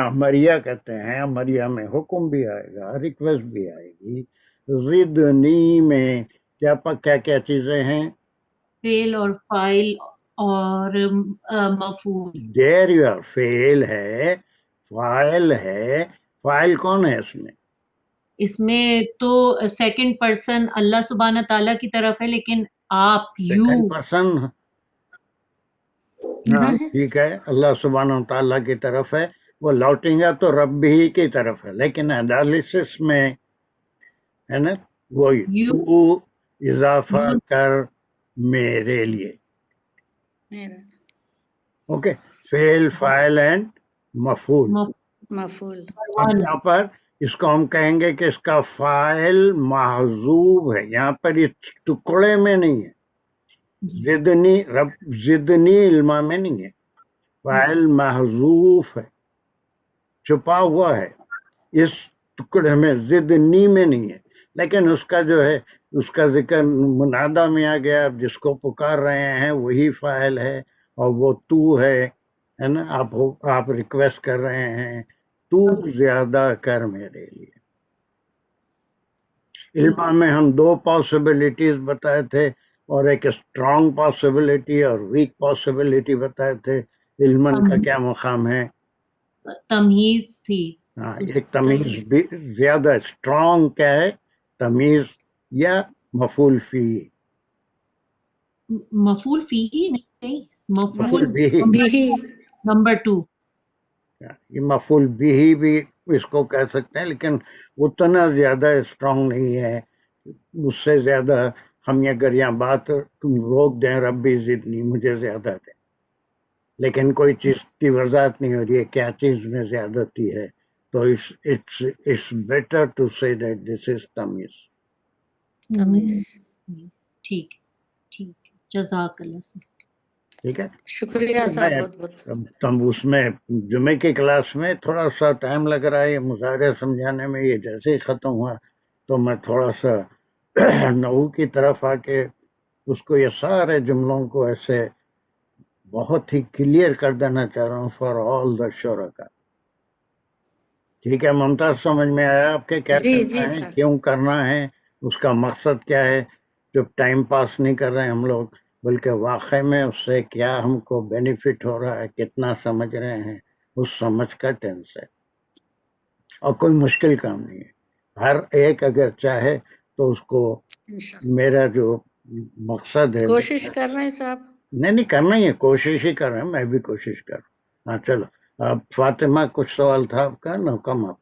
امریہ کہتے ہیں، امریہ میں حکم بھی آئے گا، ریکویسٹ بھی آئے گی. زدنی میں کیا چیزیں ہیں؟ فعل اور فاعل اور مفعول. دیر یور فعل ہے، فاعل ہے. فاعل کون ہے اس میں تو سیکنڈ پرسن اللہ سبحانہ تعالیٰ کی طرف ہے، لیکن آپ سیکنڈ پرسن ہاں ٹھیک ہے، اللہ سبحانہ تعالیٰ کی طرف ہے، وہ لوٹیں گا تو رب ہی کی طرف ہے. لیکن انالیسس میں ہے نا وہی تو اضافہ کر میرے لیے. اوکے، فعل فاعل اینڈ مفعول. اب یہاں پر اس کو ہم کہیں گے کہ اس کا فاعل محذوب ہے، یہاں پر اس ٹکڑے میں نہیں ہے، زدنی رب زدنی علما میں نہیں ہے، فاعل محذوف ہے، چھپا ہوا ہے اس ٹکڑے میں، زدنی میں نہیں ہے، لیکن اس کا جو ہے اس کا ذکر منادہ میں آ گیا، جس کو پکار رہے ہیں وہی فاعل ہے، اور وہ تو ہے نا، آپ ریکویسٹ کر رہے ہیں تو زیادہ کر میرے لیے۔ علما میں ہم دو پاسبلٹیز بتائے تھے، اور ایک اسٹرانگ پاسبلٹی اور ویک پاسبلٹی بتائے تھے۔ علمن کا کیا مقام ہے؟ تمیز تھی، ہاں، ایک تمیز بھی زیادہ اسٹرانگ کیا ہے، تمیز یا مفعول فی، مفعول فی ہی نہیں، مفعول مفعول بھی، نمبر 2۔ یہ مفعول بھی اس کو کہہ سکتے ہیں، لیکن اتنا زیادہ اسٹرانگ نہیں ہے، اس سے زیادہ ہم اگر یہاں بات تم روک دیں ربی زدنی، مجھے زیادہ دیں، لیکن کوئی چیز کی وضاحت نہیں ہو رہی ہے کیا چیز میں زیادتی ہے، تو it's better to say that this is تمیز۔ ٹھیک ٹھیک، جزاک اللہ سے، ٹھیک ہے، شکریہ صاحب بہت بہت۔ تم اس میں جمعے کی کلاس میں تھوڑا سا ٹائم لگ رہا ہے یہ مظاہرے سمجھانے میں، یہ جیسے ہی ختم ہوا تو میں تھوڑا سا نحو کی طرف آ کے اس کو یہ سارے جملوں کو ایسے بہت ہی کلیئر کر دینا چاہ رہا ہوں فار آل دا شرکا۔ ٹھیک ہے ممتاز، سمجھ میں آیا آپ کے کیا کرنا ہے، کیوں کرنا ہے، اس کا مقصد کیا ہے؟ جو ٹائم پاس نہیں کر رہے ہیں ہم لوگ، بلکہ واقع میں اس سے کیا ہم کو بینیفٹ ہو رہا ہے، کتنا سمجھ رہے ہیں، اس سمجھ کا ٹینس ہے، اور کوئی مشکل کام نہیں ہے، ہر ایک اگر چاہے تو اس کو میرا جو مقصد ہے کوشش کر رہے ہیں صاحب، نہیں کرنا ہی ہے، کوشش ہی کر رہے ہیں، میں بھی کوشش کر رہا ہوں۔ ہاں چلو، اب فاطمہ کچھ سوال تھا آپ کا، نو کم اپ۔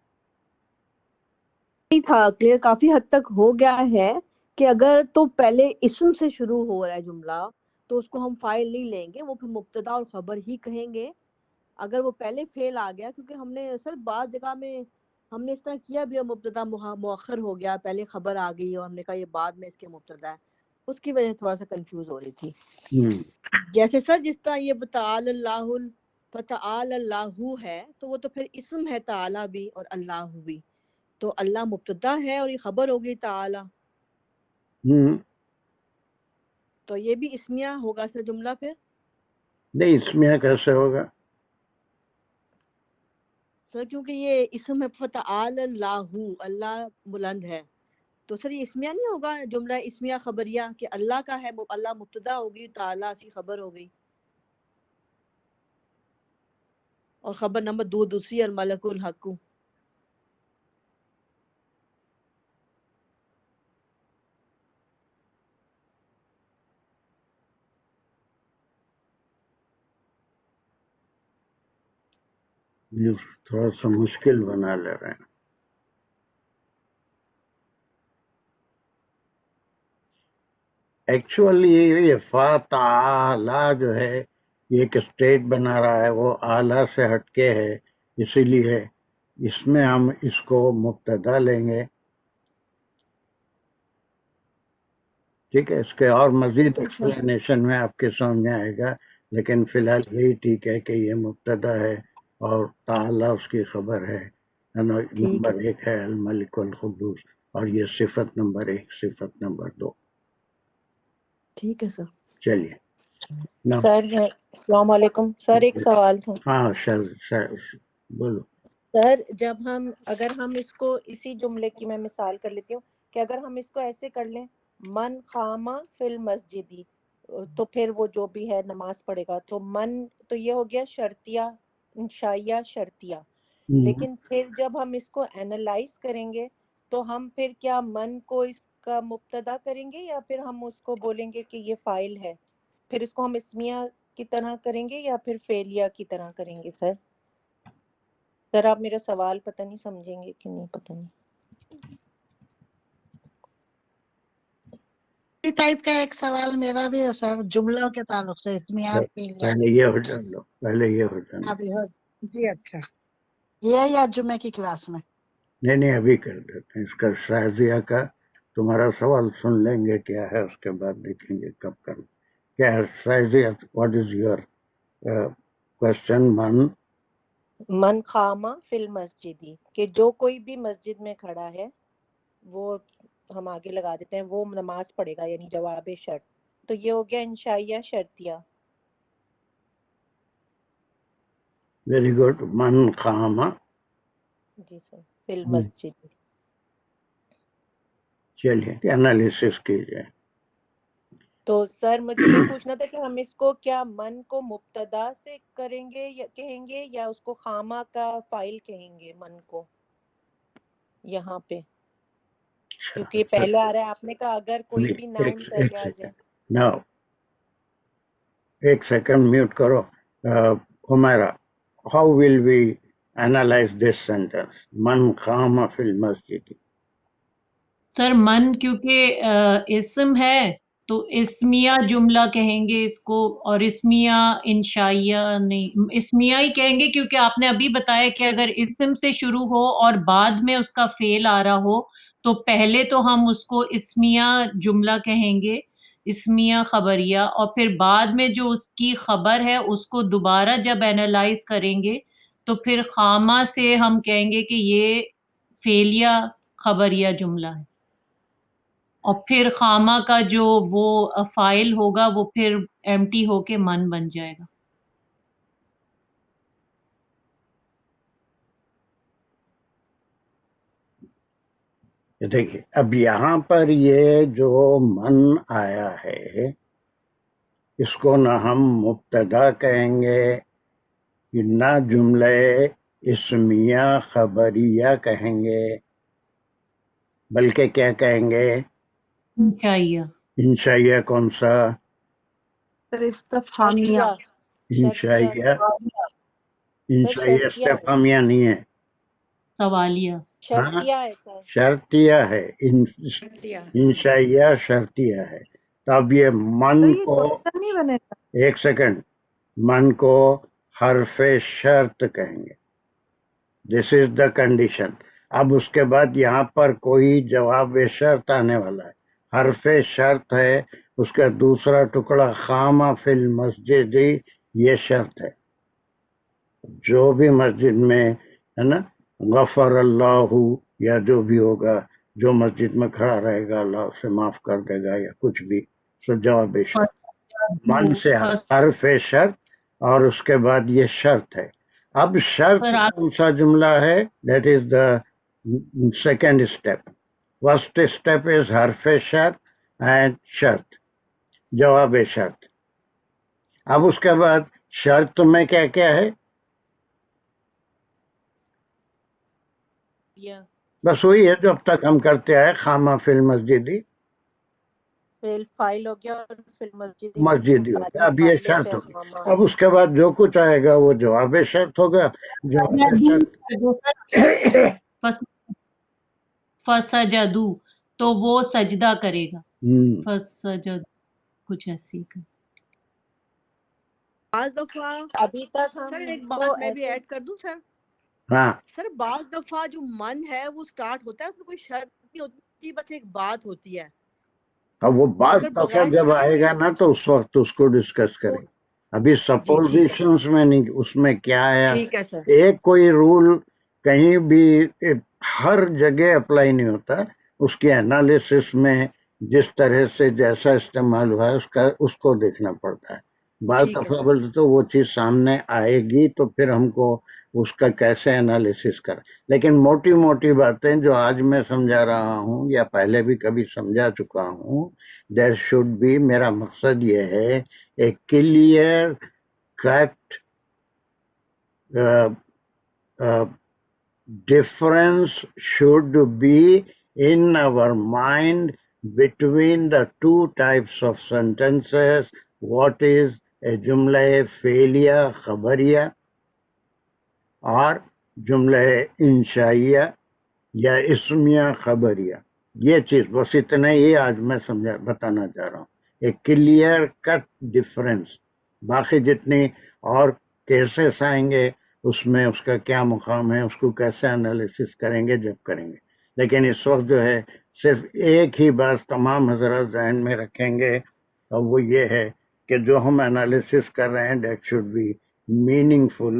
نہیں تھا کلیئر، کافی حد تک ہو گیا ہے کہ اگر تو پہلے اسم سے شروع ہو رہا ہے جملہ تو اس کو ہم فاعل نہیں لیں گے، وہ پھر مبتدا اور خبر ہی کہیں گے۔ اگر وہ پہلے فعل آ گیا، کیونکہ ہم نے سر بعض جگہ میں ہم نے اس طرح کیا بھی، مبتدا مؤخر ہو گیا، پہلے خبر آ گئی اور ہم نے کہا یہ بعد میں اس کے مبتدا ہے، اس کی وجہ سے تھوڑا سا کنفیوز ہو رہی تھی۔ جیسے سر جس طرح یہ تعالی اللہ فتعال اللہ ہے، تو وہ تو پھر اسم ہے تعالی بھی اور اللہ بھی، تو اللہ مبتدا ہے اور یہ خبر ہوگی تعالی، تو یہ بھی اسمیہ ہوگا سر جملہ پھر؟ نہیں، اسمیہ کیسے ہوگا سر کیونکہ یہ اسم ہے فتعال اللہ، اللہ بلند ہے، تو سر یہ اسمیہ نہیں ہوگا جملہ اسمیہ خبریہ کہ اللہ کا ہے، اللہ مبتدا ہوگی، تعالی سی خبر ہو گئی، اور خبر نمبر 2 دوسری الملک الحق۔ یہ تھوڑا سا مشکل بنا لے رہے ہیں۔ ایکچولی یہ فاتعالی جو ہے یہ ایک اسٹیٹ بنا رہا ہے، وہ اعلیٰ سے ہٹ کے ہے، اسی لیے اس میں ہم اس کو مبتدا لیں گے، ٹھیک ہے، اس کے اور مزید ایکسپلینیشن میں آپ کے سامنے آئے گا، لیکن فی الحال یہی ٹھیک ہے کہ یہ مبتدا ہے اور تعالی اس کی خبر ہے، نمبر 1 ہے الملک القدوس، اور یہ صفت نمبر 1، صفت نمبر 2۔ ٹھیک ہے سر، چلیے سر السلام علیکم سر، ایک سوال تھا۔ ہاں بولو۔ سر جب اگر ہم اس کو اسی جملے کی میں مثال کر لیتی ہوں کہ اگر ہم اس کو ایسے کر لیں، من خامہ فی المسجدی، تو پھر وہ جو بھی ہے نماز پڑھے گا، تو من تو یہ ہو گیا شرطیہ، انشائیہ شرطیہ، لیکن پھر جب ہم اس کو اینالائز کریں گے تو ہم پھر کیا من کو اس کا مبتدا کریں گے یا پھر ہم اس کو بولیں گے کہ یہ فاعل ہے، پھر اس کو ہم اسمیہ کی طرح کریں گے یا پھر فعلیہ کی طرح کریں گے؟ سر آپ میرا سوال پتہ نہیں سمجھیں گے کہ نہیں، پتہ نہیں۔ ٹائپ کا ایک سوال میرا بھی ہے سر، جملوں کے تعلق سے، اسمیہ پہلے یہ ہو جان لو، پہلے یہ ہو جان۔ ابھی ہو جی، اچھا یہ یا جمعے کی کلاس میں؟ نہیں ابھی کر دیتے ہیں اس کا شازیہ کا تمہارا سوال سن لیں گے کیا ہے اس کے بعد دیکھیں گے کب کرنا کیا ہے Shazia. What is your question? من خامہ فی المسجدی کہ جو کوئی بھی مسجد میں کھڑا ہے وہ ہم آگے لگا دیتے ہیں وہ نماز پڑھے گا، یعنی جواب شرط. تو یہ ہو گیا انشائیہ شرطیہ. Very good. من خامہ. جی سر. فی المسجد. چلیے انالیسس کیجیے. تو سر مجھے یہ پوچھنا تھا کہ ہم اس کو کیا من کو مبتدا سے کریں گے یا کہیں گے یا اس کو خامہ کا فائل کہیں گے من کو یہاں پہ، کیونکہ پہلے آ رہا ہے آپ نے کہا اگر کوئی بھی ناؤن پہلے آ جائے. نو ایک سیکنڈ میوٹ کرو. Humaira, how will we analyse this sentence من قام فی المسجد؟ سر من کیونکہ اسم ہے تو اسمیہ جملہ کہیں گے اس کو، اور اسمیہ انشائیہ نہیں، اسمیہ ہی کہیں گے کیونکہ آپ نے ابھی بتایا کہ اگر اسم سے شروع ہو اور بعد میں اس کا فعل آ رہا ہو تو پہلے تو ہم اس کو اسمیہ جملہ کہیں گے، اسمیہ خبریہ، اور پھر بعد میں جو اس کی خبر ہے اس کو دوبارہ جب اینالائز کریں گے تو پھر خامہ سے ہم کہیں گے کہ یہ فعلیہ خبریہ جملہ ہے، اور پھر خامہ کا جو وہ فائل ہوگا وہ پھر ایمٹی ہو کے من بن جائے گا. دیکھیے اب یہاں پر یہ جو من آیا ہے اس کو نہ ہم مبتدا کہیں گے نہ جملے اسمیہ خبریہ کہیں گے، بلکہ کیا کہیں گے؟ انشائیہ. انشائیہ. کون سا؟ استفہامیہ. انشائیہ. انشائیہ استفہامیہ نہیں ہے، سوالیہ. شرطیہ ہے سر. شرطیہ ہے. انشائیہ شرطیہ ہے. تو اب یہ من کو ایک سیکنڈ، من کو حرف شرط کہیں گے. دس از دا کنڈیشن. اب اس کے بعد یہاں پر کوئی جواب شرط آنے والا ہے، حرف شرط ہے، اس کا دوسرا ٹکڑا خامہ فی المسجد، یہ شرط ہے. جو بھی مسجد میں ہے نا غفر اللہ یا جو بھی ہوگا، جو مسجد میں کھڑا رہے گا اللہ اسے معاف کر دے گا یا کچھ بھی، سو جواب شرط. من سے حرف شرط اور اس کے بعد یہ شرط ہے. اب شرط کون سا جملہ ہے؟ That is the second step. First step is حرف شرط اینڈ شرط، جواب شرط. اب اس کے بعد شرط میں کیا کیا ہے؟ بس وہی ہے جو اب تک ہم کرتے آئے، خامہ فی المسجدی، فائل ہو گیا اور فی المسجد مسجد ہی ہوتا ہے. اب یہ شرط ہوگی. اب اس کے بعد جو کچھ آئے گا وہ جواب شرط ہوگا. جواب شرط فسجدو تو وہ سجدہ کرے گا. فسجد کچھ ایسی کا. بعض دفعہ ابھی تک سر ایک بات میں بھی ایڈ کر دوں سر. ہاں سر بعض دفعہ جو من ہے وہ سٹارٹ ہوتا ہے، اس میں کوئی شرط نہیں ہوتی، بس ایک بات ہوتی ہے. اب وہ بعض دفعہ جب آئے گا نا تو اس وقت اس کو ڈسکس کریں. ابھی سپوزیشنز میں نہیں، اس میں کیا ہے، ٹھیک ہے سر. ایک کوئی رول کہیں بھی ہر جگہ اپلائی نہیں ہوتا. اس کے انالیسس میں جس طرح سے جیسا استعمال ہوا ہے اس کو دیکھنا پڑتا ہے. بعض دفعہ بولتے تو وہ چیز سامنے آئے گی تو پھر ہم کو اس کا کیسے انالیسس کریں. لیکن موٹی موٹی باتیں جو آج میں سمجھا رہا ہوں یا پہلے بھی کبھی سمجھا چکا ہوں، دیر شوڈ بی، میرا مقصد یہ ہے a clear cut difference should be in our mind between the two types of sentences. What is a jumla fi'liya khabariya اور جملہ انشائیہ یا اسمیہ خبریہ. یہ چیز بس اتنا ہی آج میں بتانا چاہ رہا ہوں، ایک کلیئر کٹ ڈفرینس. باقی جتنی اور کیسز آئیں گے اس میں اس کا کیا مقام ہے، اس کو کیسے انالیسس کریں گے جب کریں گے. لیکن اس وقت جو ہے صرف ایک ہی بات تمام حضرات ذہن میں رکھیں گے، اور وہ یہ ہے کہ جو ہم انالیسس کر رہے ہیں دیٹ شوڈ بی میننگ فل.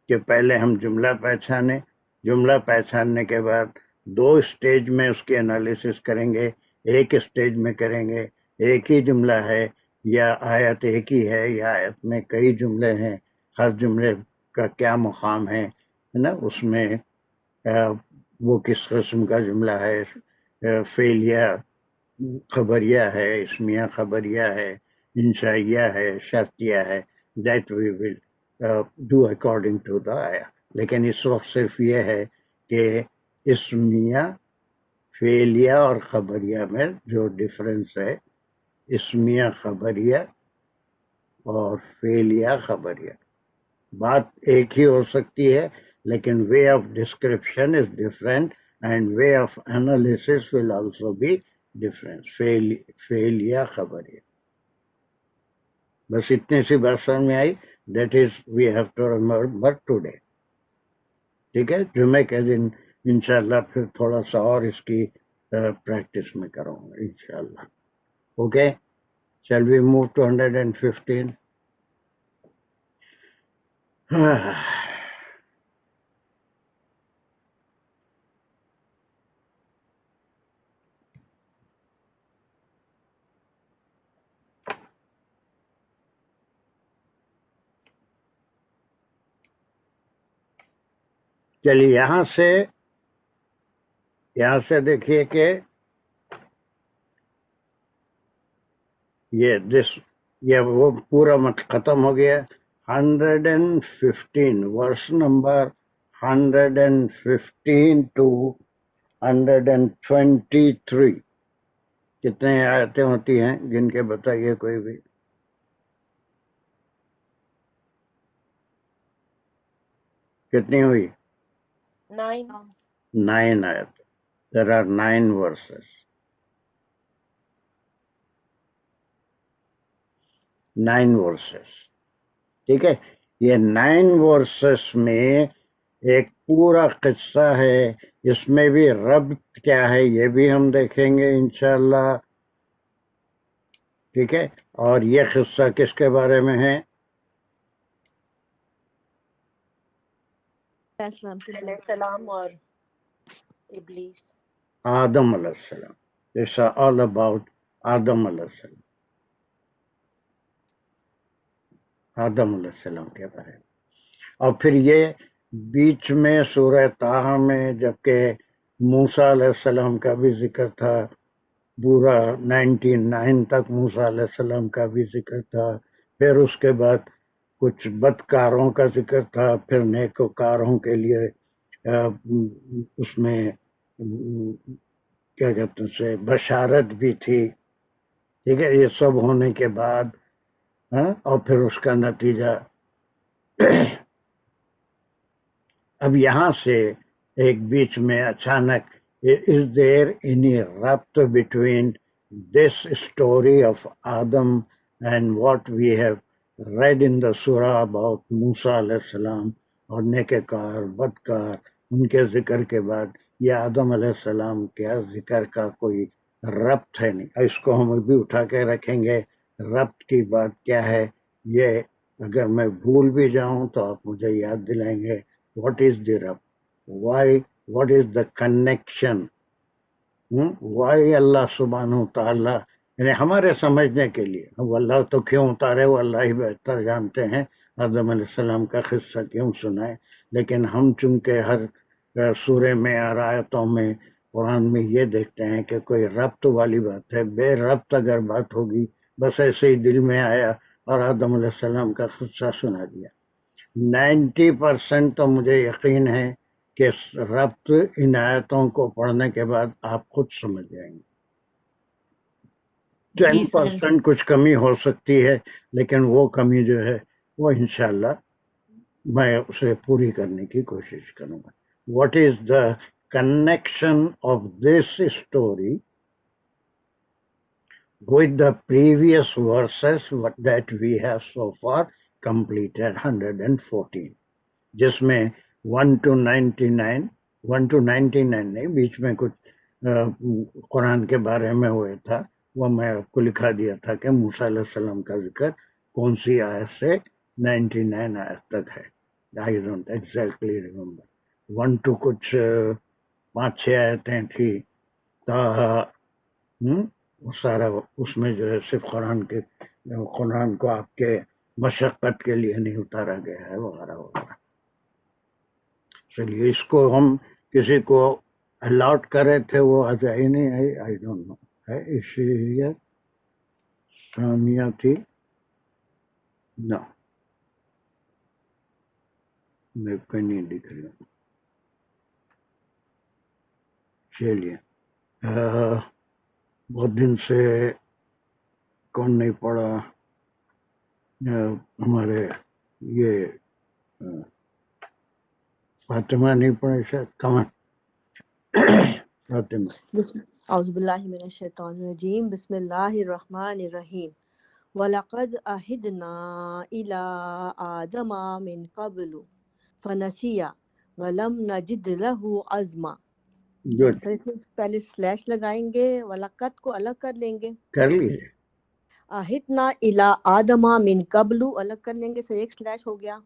کہ پہلے ہم جملہ پہچانیں، جملہ پہچاننے کے بعد 2 اسٹیج میں اس کی انالیسس کریں گے. ایک اسٹیج میں کریں گے ایک ہی جملہ ہے یا آیت ایک ہی ہے یا آیت میں کئی جملے ہیں، ہر جملے کا کیا مقام ہے نا، اس میں وہ کس قسم کا جملہ ہے، فعلیہ خبریہ ہے، اسمیہ خبریہ ہے، انشائیہ ہے، شرطیہ ہے. That we will do according to the آیا. لیکن اس وقت صرف یہ ہے کہ اسمیہ، فعلیہ اور خبریہ میں جو ڈفرینس ہے، اسمیہ خبریہ اور فعلیہ خبریہ، بات ایک ہی ہو سکتی ہے لیکن way of description is different and way of analysis will also be different. فعلیہ خبریہ، بس اتنی سی بات سمجھ میں آئی. That is we have to remember today. ٹھیک ہے، جمعے کے دن انشاءاللہ پھر تھوڑا سا اور اس کی پریکٹس میں کروں گا انشاءاللہ. Okay, shall we move to 115? چلیے یہاں سے دیکھیے کہ یہ وہ پورا مت ختم ہو گیا. 115 ورس نمبر 115 to 123 کتنے آیتیں ہوتی ہیں جن کے بتائیے کوئی بھی. کتنی ہوئی؟ 9 آیت. There are 9 verses. 9 verses. ٹھیک ہے، یہ 9 verses میں ایک پورا قصہ ہے. اس میں بھی ربط کیا ہے یہ بھی ہم دیکھیں گے انشاءاللہ. ٹھیک ہے، اور یہ قصہ کس کے بارے میں ہے؟ علیہ السلام اور ابلیس. آدم علیہ السلام. It's all about آدم علیہ السلام. آدم علیہ السلام کے بارے میں. اور پھر یہ بیچ میں سورہ طٰہٰ میں جبکہ موسیٰ علیہ السلام کا بھی ذکر تھا، پورا 99 تک موسیٰ علیہ السلام کا بھی ذکر تھا. پھر اس کے بعد کچھ بدکاروں کا ذکر تھا، پھر نیکوکاروں کے لیے اس میں کیا کہتے ہیں بشارت بھی تھی. ٹھیک ہے، یہ سب ہونے کے بعد اور پھر اس کا نتیجہ اب یہاں سے ایک بیچ میں اچانک is there any rabt between this story of Adam and what we have read in the surah about موسیٰ علیہ السلام اور نیکوکار بدکار، ان کے ذکر کے بعد یہ آدم علیہ السلام کے ذکر کا کوئی ربط ہے نہیں. اس کو ہم بھی اٹھا کے رکھیں گے. ربط کی بات کیا ہے یہ اگر میں بھول بھی جاؤں تو آپ مجھے یاد دلائیں گے. واٹ از دی ربط؟ Why? What is the connection? Why اللہ سبحانہ تعالیٰ، یعنی ہمارے سمجھنے کے لیے وہ اللہ تو کیوں اتارے وہ اللہ ہی بہتر جانتے ہیں، آدم علیہ السلام کا قصہ کیوں سنائے. لیکن ہم چونکہ ہر سورے میں اور آیتوں میں قرآن میں یہ دیکھتے ہیں کہ کوئی ربط والی بات ہے. بے ربط اگر بات ہوگی بس ایسے ہی دل میں آیا اور آدم علیہ السلام کا قصہ سنا دیا. 90% تو مجھے یقین ہے کہ ربط ان آیتوں کو پڑھنے کے بعد آپ خود سمجھ جائیں گے. 10% کچھ کمی ہو سکتی ہے لیکن وہ کمی جو ہے وہ انشاءاللہ میں اسے پوری کرنے کی کوشش کروں گا. What is the connection of this story with the previous verses that we have so far completed 114. جس میں 1 to 99 نہیں، بیچ میں کچھ قرآن کے بارے میں ہوئے تھا، وہ میں آپ کو لکھا دیا تھا کہ موسیٰ علیہ السلام کا ذکر کون سی آیت سے 99 آیت تک ہے. I don't exactly remember. 1 to کچھ 5-6 آیتیں تھی. وہ سارا اس میں جو ہے صرف قرآن کو آپ کے مشقت کے لیے نہیں اتارا گیا ہے وغیرہ وغیرہ. چلیے اس کو ہم کسی کو الاٹ کرے تھے، وہ آج آئی نہیں آئی، آئی ڈونٹ نو. ہے اسی سامیہ تھی؟ نہ میں کو نہیں دکھ رہی ہوں. چلیے بہت دن سے کون نہیں پڑھا. ہمارے یہ فاطمہ نہیں پڑھے شاید. کمان فاطمہ. اعوذ باللہ من الشیطان الرجیم. بسم اللہ الرحمن الرحیم. وَلَقَدْ عَهِدْنَا إِلَىٰ آدَمَ مِنْ قَبْلُ فَنَسِيَ وَلَمْ نَجِدْ لَهُ عَزْمًا. گڈ، سر اس میں پہلے سلیش لگائیں گے، وَلَقَدْ کو الگ کر لیں گے. کر لیجیے. عَهِدْنَا إِلَىٰ آدَمَ مِنْ قَبْلُ الگ کر لیں گے، سر ایک سلیش ہو گیا.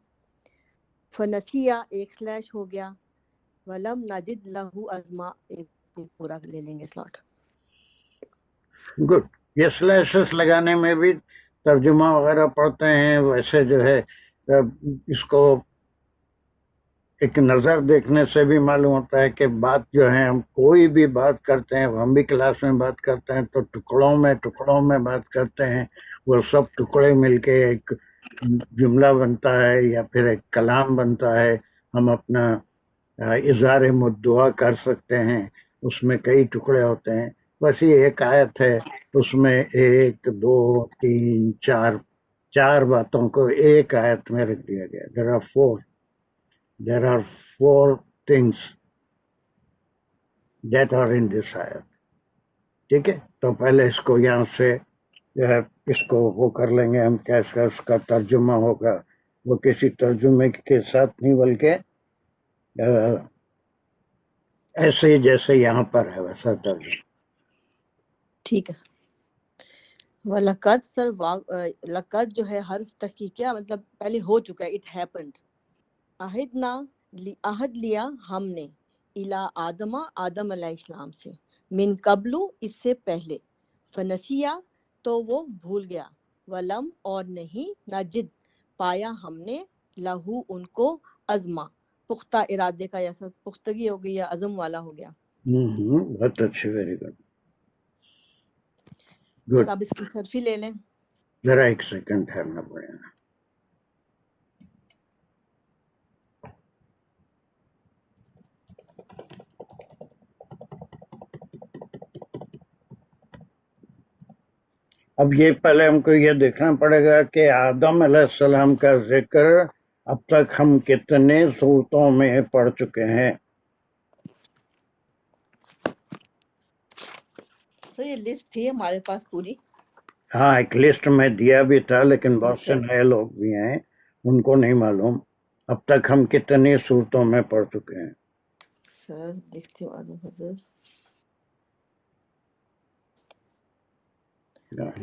فَنَسِيَ ایک سلیش ہو گیا. وَلَمْ نَجِدْ لَهُ عَزْمًا ایک پورا لے لیں گے سلاٹ. گڈ. یہ سلیشز لگانے میں بھی ترجمہ وغیرہ پڑھتے ہیں، ویسے جو ہے اس کو ایک نظر دیکھنے سے بھی معلوم ہوتا ہے کہ بات جو ہے، ہم کوئی بھی بات کرتے ہیں، ہم بھی کلاس میں بات کرتے ہیں تو ٹکڑوں میں بات کرتے ہیں. وہ سب ٹکڑے مل کے ایک جملہ بنتا ہے یا پھر ایک کلام بنتا ہے. ہم اپنا اظہار مدعا کر سکتے ہیں، اس میں کئی ٹکڑے ہوتے ہیں. بس یہ ایک آیت ہے، اس میں 1 2 3 4 باتوں کو ایک آیت میں رکھ دیا گیا. There are four things that are in this ayat. ٹھیک ہے، تو پہلے اس کو یہاں سے جو ہے اس کو وہ کر لیں گے ہم، کیسا اس کا ترجمہ ہوگا. وہ کسی ترجمے کے ساتھ نہیں بلکہ ایسے ہی جیسے یہاں پر ہے ویسا ترجمہ. ٹھیک ہے سر. وَلَقَدْ سر لقد جو ہے حرف تحقیق کیا مطلب پہلے ہو چکا ہے. It happened. عہدنا عہد لیا ہم نے، الا آدم علیہ السلام سے، من قبلو اس سے پہلے، فنسیا تو وہ بھول گیا، ولم اور نہیں، نجد پایا ہم نے، لہو ان کو، عزما پختہ ارادے کا، یا سب پختگی ہو گئی یا عزم والا ہو گیا. بہت اچھے، ویری گڈ. سر اب اس کی صرفی لے لیں. ذرا ایک سیکنڈ ٹھہرنا پڑے گا. اب یہ پہلے ہم کو یہ دیکھنا پڑے گا کہ آدم علیہ السلام کا ذکر اب تک ہم کتنے صورتوں میں پڑھ چکے ہیں. سر یہ لسٹ تھی ہمارے پاس پوری. ہاں ایک لسٹ میں دیا بھی تھا، لیکن بہت سے نئے لوگ بھی ہیں، ان کو نہیں معلوم اب تک ہم کتنی صورتوں میں پڑھ چکے ہیں. سر دیکھتی ہوں آدم حضرت.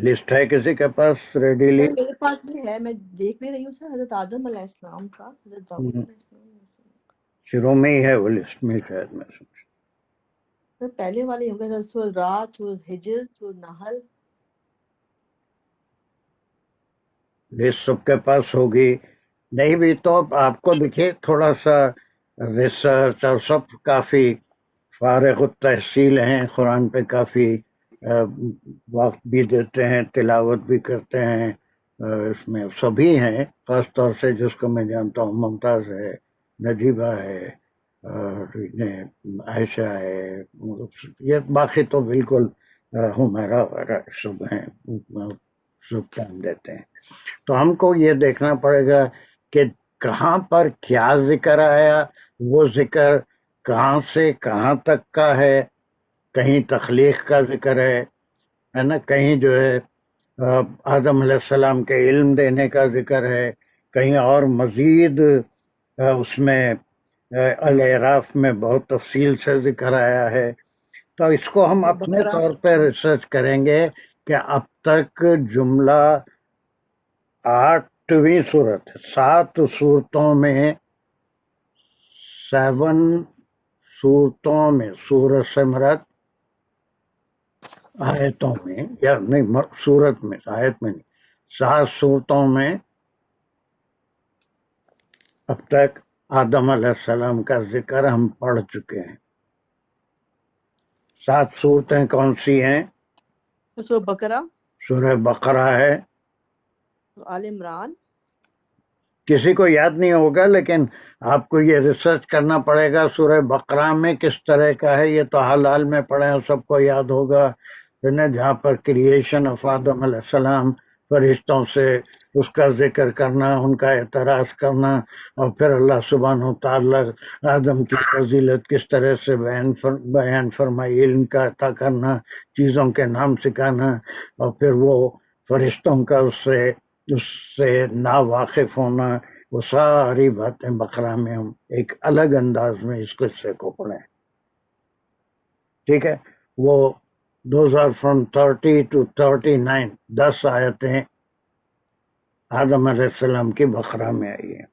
لسٹ ہے کسی کے پاس ریڈیلی؟ میرے پاس بھی ہے، میں دیکھ بھی رہی ہوں سر. حضرت آدم علیہ السلام کا، حضرت داؤد علیہ السلام. شروع میں ہی ہے وہ لسٹ میں شاید، میں سمجھ. سر پہلے والے ہوں گے سر، سورۃ رات، سورۃ ہجر، سورۃ نحل. لسٹ سب کے پاس ہوگی. نہیں بھی تو آپ کو دیکھیے تھوڑا سا ریسرچ اور سب کافی فارغ التحصیل ہیں، قرآن پہ کافی وقت بھی دیتے ہیں، تلاوت بھی کرتے ہیں. اس میں سبھی ہیں، خاص طور سے جس کو میں جانتا ہوں ممتاز ہے، نجیبہ ہے، عائشہ ہے، یہ باقی تو بالکل حمیرہ وغیرہ سب ہیں، سب ٹائم دیتے ہیں. تو ہم کو یہ دیکھنا پڑے گا کہ کہاں پر کیا ذکر آیا، وہ ذکر کہاں سے کہاں تک کا ہے. کہیں تخلیق کا ذکر ہے نا، کہیں جو ہے آدم علیہ السلام کے علم دینے کا ذکر ہے، کہیں اور مزید اس میں الاعراف میں بہت تفصیل سے ذکر آیا ہے. تو اس کو ہم اپنے بقرہ طور پہ ریسرچ کریں گے کہ اب تک جملہ 8ویں صورت ہے. 7 صورتوں میں 7 صورتوں میں سورت سے مراد آیتوں میں یا نہیں صورت میں آیت میں نہیں 7 صورتوں میں اب تک آدم علیہ السلام کا ذکر ہم پڑھ چکے ہیں. 7 صورتیں کون سی ہیں؟ سورہ بقرہ، سورہ بقرہ ہے. آل عمران، کسی کو یاد نہیں ہوگا لیکن آپ کو یہ ریسرچ کرنا پڑے گا سورہ بقرہ میں کس طرح کا ہے. یہ تو حال حال میں پڑھے ہیں سب کو یاد ہوگا جہاں پر کریشن آف آدم علیہ السلام، فرشتوں سے اس کا ذکر کرنا، ان کا اعتراض کرنا، اور پھر اللہ سبحانہ و تعالی آدم کی فضیلت کس طرح سے بیان فرمائی، علم کا عطا کرنا، چیزوں کے نام سکھانا، اور پھر وہ فرشتوں کا اس سے نا واقف ہونا. وہ ساری باتیں بقرہ میں ہم ایک الگ انداز میں اس قصے کو پڑھیں. ٹھیک ہے. وہ those are from 30 to 39 10 آیتیں آدم علیہ السلام کی بقرہ میں آئی ہیں.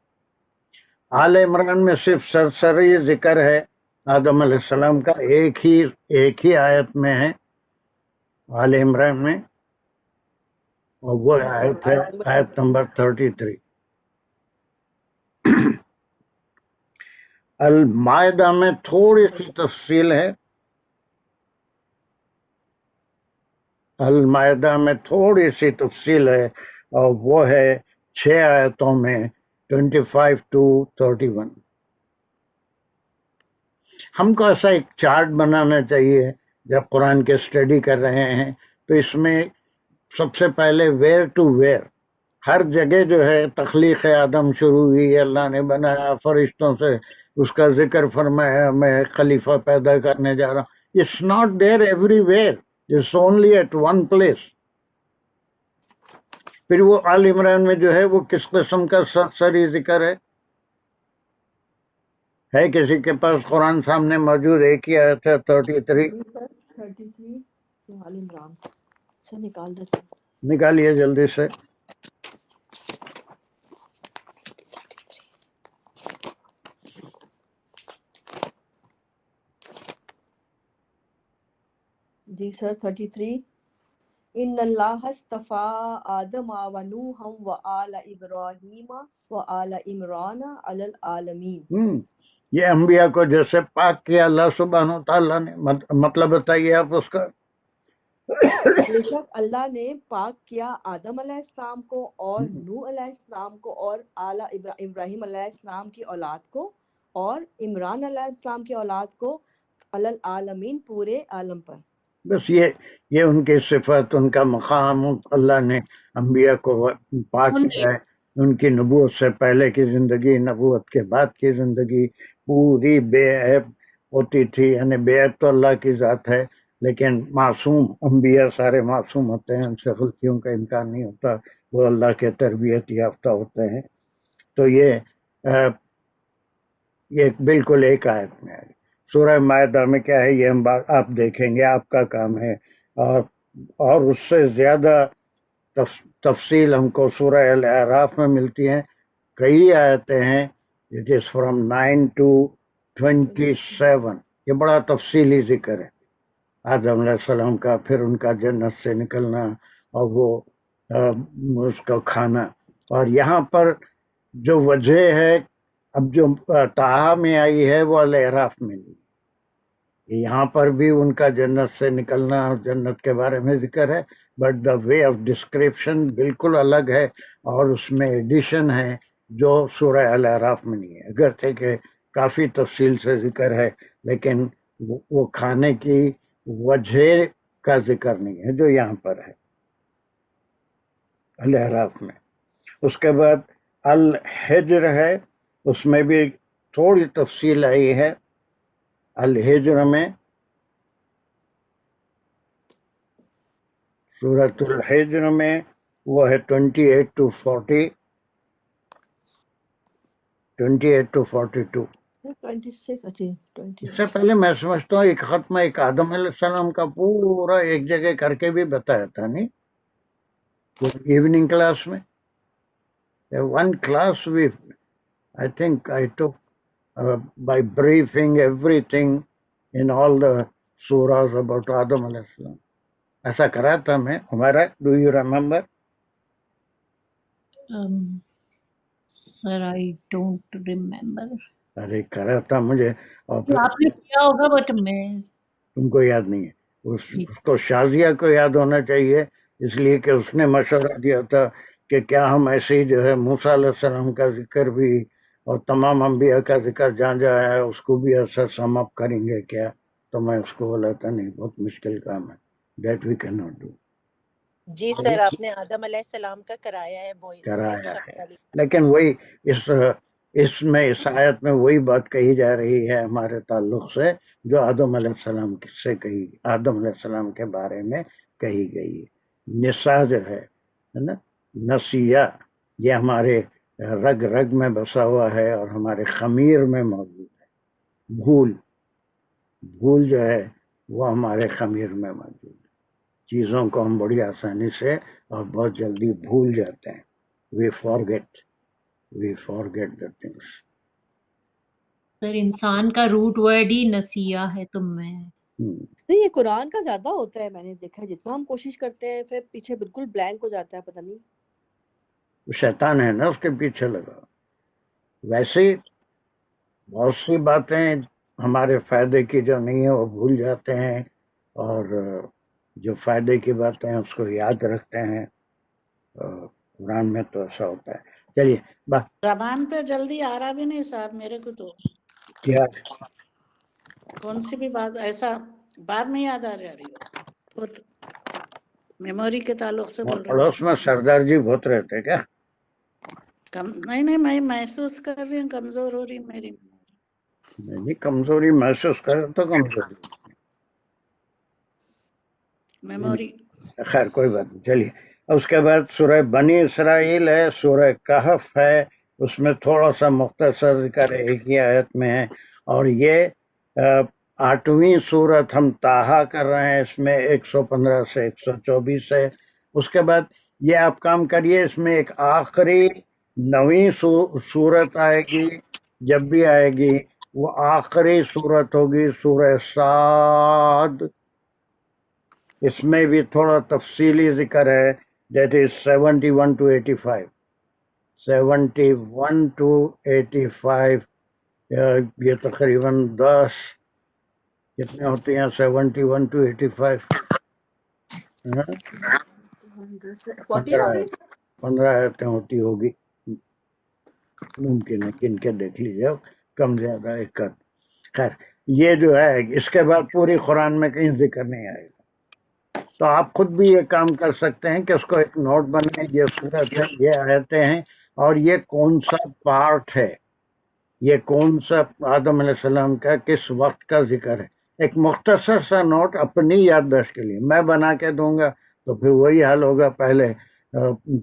آل عمران میں صرف سرسری ذکر ہے آدم علیہ السلام کا، ایک ہی آیت میں ہے آل عمران میں، اور وہ آیت ہے آیت نمبر 33. المائدہ میں تھوڑی سی تفصیل ہے. المائدہ میں تھوڑی سی تفصیل ہے اور وہ ہے 6 آیتوں میں 25 to 31. ہم کو ایسا ایک چارٹ بنانا چاہیے جب قرآن کے اسٹڈی کر رہے ہیں تو اس میں سب سے پہلے ویئر ٹو ویئر، ہر جگہ جو ہے تخلیق آدم شروع ہوئی، اللہ نے بنایا، فرشتوں سے اس کا ذکر فرمایا، میں خلیفہ پیدا کرنے جا رہا ہوں. It's not there everywhere, it's only at one place. پھر وہ آل عمران میں جو ہے وہ کس قسم کا سرسری ذکر ہے کسی کے پاس قرآن سامنے موجود؟ ایک ہی آیت ہے 33. 33 آل عمران سے نکال دیتے ہیں. نکالیے جلدی سے. جی سر 33 ان اللہ اصطفی آدم و نوح و آل ابراہیم و آل عمران علی العالمین. یہ انبیاء کو جیسے پاک کیا اللہ سبحانہ و تعالیٰ نے، مطلب بتائیے آپ اس کا. بے شک اللہ نے پاک کیا آدم علیہ السلام کو اور نوح علیہ السلام کو اور آل ابراہیم علیہ السلام کی اولاد کو اور عمران علیہ السلام کی اولاد کو علی العالمین، پورے عالم پر. بس یہ ان کی صفت، ان کا مقام، اللہ نے انبیاء کو پاک کیا ہے. ان کی نبوت سے پہلے کی زندگی، نبوت کے بعد کی زندگی پوری بے عیب ہوتی تھی. یعنی بے عیب تو اللہ کی ذات ہے لیکن معصوم انبیاء سارے معصوم ہوتے ہیں، ان سے غلطیوں کا امکان نہیں ہوتا، وہ اللہ کے تربیت یافتہ ہوتے ہیں. تو یہ بالکل ایک آیت میں ہے. سورہ مائدہ میں کیا ہے یہ ہم آپ دیکھیں گے، آپ کا کام ہے. اور اس سے زیادہ تفصیل ہم کو سورہ الاعراف میں ملتی ہیں. کئی آیتیں ہیں، اٹ از فرام 9 to 27. یہ بڑا تفصیلی ذکر ہے آدم علیہ السلام کا، پھر ان کا جنت سے نکلنا اور وہ اس کو کھانا. اور یہاں پر جو وجہ ہے اب جو طٰہٰ میں آئی ہے وہ الاعراف میں نہیں. یہاں پر بھی ان کا جنت سے نکلنا اور جنت کے بارے میں ذکر ہے، but the way of description بالکل الگ ہے اور اس میں ایڈیشن ہے جو سورہ الاعراف میں نہیں ہے. اگرچہ کہ کافی تفصیل سے ذکر ہے لیکن وہ کھانے کی وجہ کا ذکر نہیں ہے جو یہاں پر ہے الاعراف میں. اس کے بعد الحجر ہے، اس میں بھی تھوڑی تفصیل آئی ہے. الحجر میں سورۃ الحجر میں وہ ہے 28 to 40. 28 to 42. 26 اچھی اس سے 28 پہلے میں سمجھتا ہوں ایک خط میں ایک آدم علیہ السلام کا پورا ایک جگہ کر کے بھی بتایا تھا نہیں ایوننگ کلاس میں. One class I think I took by briefing everything in all the surahs about Adam alayhi salam. ایسا کرا تھا میں ہمارا. Do you remember? Sir I don't remember. ارے کرا تھا مجھے. اور آپ نے کیا ہوگا بٹ میں تم کو یاد نہیں ہے. اس کو شازیہ کو یاد ہونا چاہیے اس لیے کہ اس نے مشورہ دیا تھا کہ کیا ہم ایسے ہی جو ہے موسیٰ علیہ السلام کا ذکر بھی اور تمام انبیاء کا ذکر جہاں جہاں ہے اس کو بھی ایسا سم اپ کریں گے کیا. تو میں اس کو بولا تھا نہیں بہت مشکل کام ہے. That we can not do. جی سر آپ نے آدم علیہ السلام کا کرایا ہے وہ کرایا ہے لیکن وہی اس میں اس آیت میں وہی بات کہی جا رہی ہے ہمارے تعلق سے جو آدم علیہ السلام سے کہی آدم علیہ السلام کے بارے میں کہی گئی ہے. نسا جو ہے نا نسیہ یہ ہمارے رگ رگ میں بسا ہوا ہے اور ہمارے خمیر میں موجود ہے. بھول جو ہے وہ ہمارے خمیر میں موجود ہے. چیزوں کو ہم بڑی آسانی سے اور بہت جلدی بھول جاتے ہیں. we forget the things. سر انسان کا روٹ ورڈ ہی نسیہ ہے. تو میں یہ قرآن کا زیادہ ہوتا ہے میں نے دیکھا جتنا ہم کوشش کرتے ہیں پھر پیچھے بالکل بلینک ہو جاتا ہے. پتہ نہیں شیطان ہے نا اس کے پیچھے لگا. ویسے بہت سی باتیں ہمارے فائدے کی جو نہیں ہے وہ بھول جاتے ہیں اور جو فائدے کی باتیں ہیں اس کو یاد رکھتے ہیں. قرآن میں تو ایسا ہوتا ہے. چلیے زبان پہ جلدی آ رہا بھی نہیں صاحب میرے کو تو. کیا کون سی بھی بات ایسا بعد میں یاد آ جا رہی ہو میموری کے تعلق سے بول رہا ہوں. پڑوس میں سردار جی بہت رہتے کیا؟ نہیں میں محسوس کر رہی ہوں کمزور ہو رہی میری نہیں کمزوری محسوس کر تو کمزوری میموری. خیر کوئی بات نہیں. چلیے اس کے بعد سورہ بنی اسرائیل ہے. سورہ کہف ہے اس میں تھوڑا سا مختصر ذکر ایک ہی آیت میں ہے اور یہ 8ویں سورت ہم تاہا کر رہے ہیں. اس میں 115 سے 124 ہے. اس کے بعد یہ آپ کام کریے اس میں ایک آخری 9ویں سورت آئے گی. جب بھی آئے گی وہ آخری سورت ہوگی سورہ صاد. اس میں بھی تھوڑا تفصیلی ذکر ہے. That is 71 to 85. 71 to 85 یہ تقریباً 10 کتنے ہوتی ہیں 71 to 85 15 آیتیں ہوتی ہوگی. ممکن ہے گن کے دیکھ لیجیے کم زیادہ ایک. خیر یہ جو ہے اس کے بعد پوری قرآن میں کہیں ذکر نہیں آئے گا. تو آپ خود بھی یہ کام کر سکتے ہیں کہ اس کو ایک نوٹ بنائیں. یہ صورت ہے یہ آیتیں ہیں اور یہ کون سا پارٹ ہے یہ کون سا آدم علیہ السلام کا کس وقت کا ذکر ہے. ایک مختصر سا نوٹ اپنی یادداشت کے لیے میں بنا کے دوں گا تو پھر وہی حال ہوگا. پہلے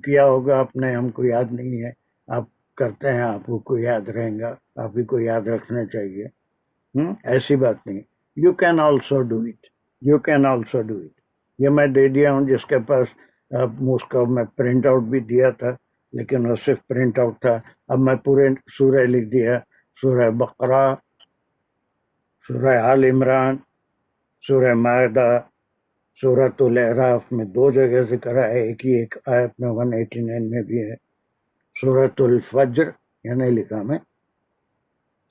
کیا ہوگا اپنے ہم کو یاد نہیں ہے آپ کرتے ہیں آپ کو یاد رہیں گا. آپ ہی کو یاد رکھنا چاہیے. ایسی بات نہیں. You can also do it. یہ میں دے دیا ہوں جس کے پاس اس کو میں پرنٹ آؤٹ بھی دیا تھا لیکن وہ صرف پرنٹ آؤٹ تھا. اب میں پورے سورہ لکھ دیا. سورہ بقرہ سورہ آل عمران سورہ مائدہ سورۃ الاعراف میں 2 جگہ ذکر ہے. ایک آیت میں 189 میں بھی ہے. سورۃ الفجر یہ نہیں لکھا میں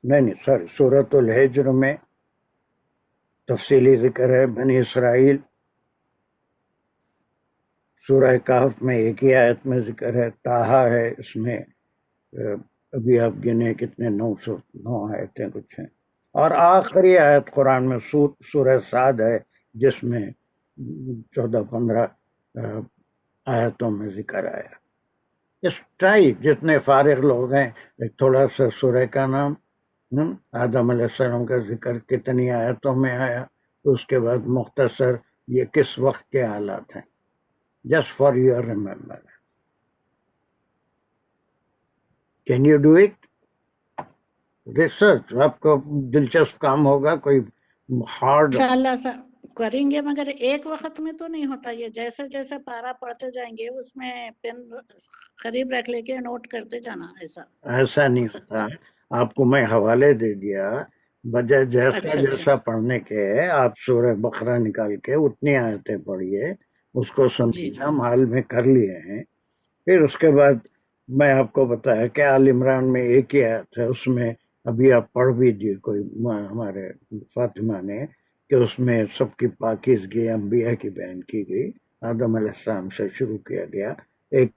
نہیں سوری سورۃ الحجر میں تفصیلی ذکر ہے. بنی اسرائیل سورہ کہف میں ایک ہی آیت میں ذکر ہے. تاہا ہے اس میں ابھی آپ گنے کتنے 909 آیتیں کچھ ہیں. اور آخری آیت قرآن میں سورہ صاد ہے جس میں 14-15 آیتوں میں ذکر آیا. اس ٹائپ جتنے فارغ لوگ ہیں ایک تھوڑا سا سورہ کا نام آدم علیہ السلام کا ذکر کتنی آیتوں میں آیا. اس کے بعد مختصر یہ کس وقت کے حالات ہیں. Just for your remembrance. Can you do it? Research آپ کو دلچسپ کام ہوگا, کوئی ہارڈ. انشاءاللہ سر کریں گے, مگر ایک وقت میں تو نہیں ہوتا یہ, جیسے جیسے پارا پڑھتے جائیں گے اس میں پین قریب رکھ لے کے نوٹ کرتے جانا, ایسا نہیں ہوتا. آپ کو میں حوالے دے دیا, بجائے جیسا جیسا پڑھنے کے آپ سورہ بقرہ نکال کے اتنی آیتیں پڑھیے, اس کو سمجھیے. ہم حال میں کر لیے ہیں. پھر اس کے بعد میں آپ کو بتایا کہ آل عمران میں ایک ہی آیت ہے, اس میں ابھی آپ پڑھ بھی دیے کوئی ہمارے فاطمہ نے, کہ اس میں سب کی پاکیزگی انبیاء کی بیان کی گئی. آدم علیہ السلام سے شروع کیا گیا, ایک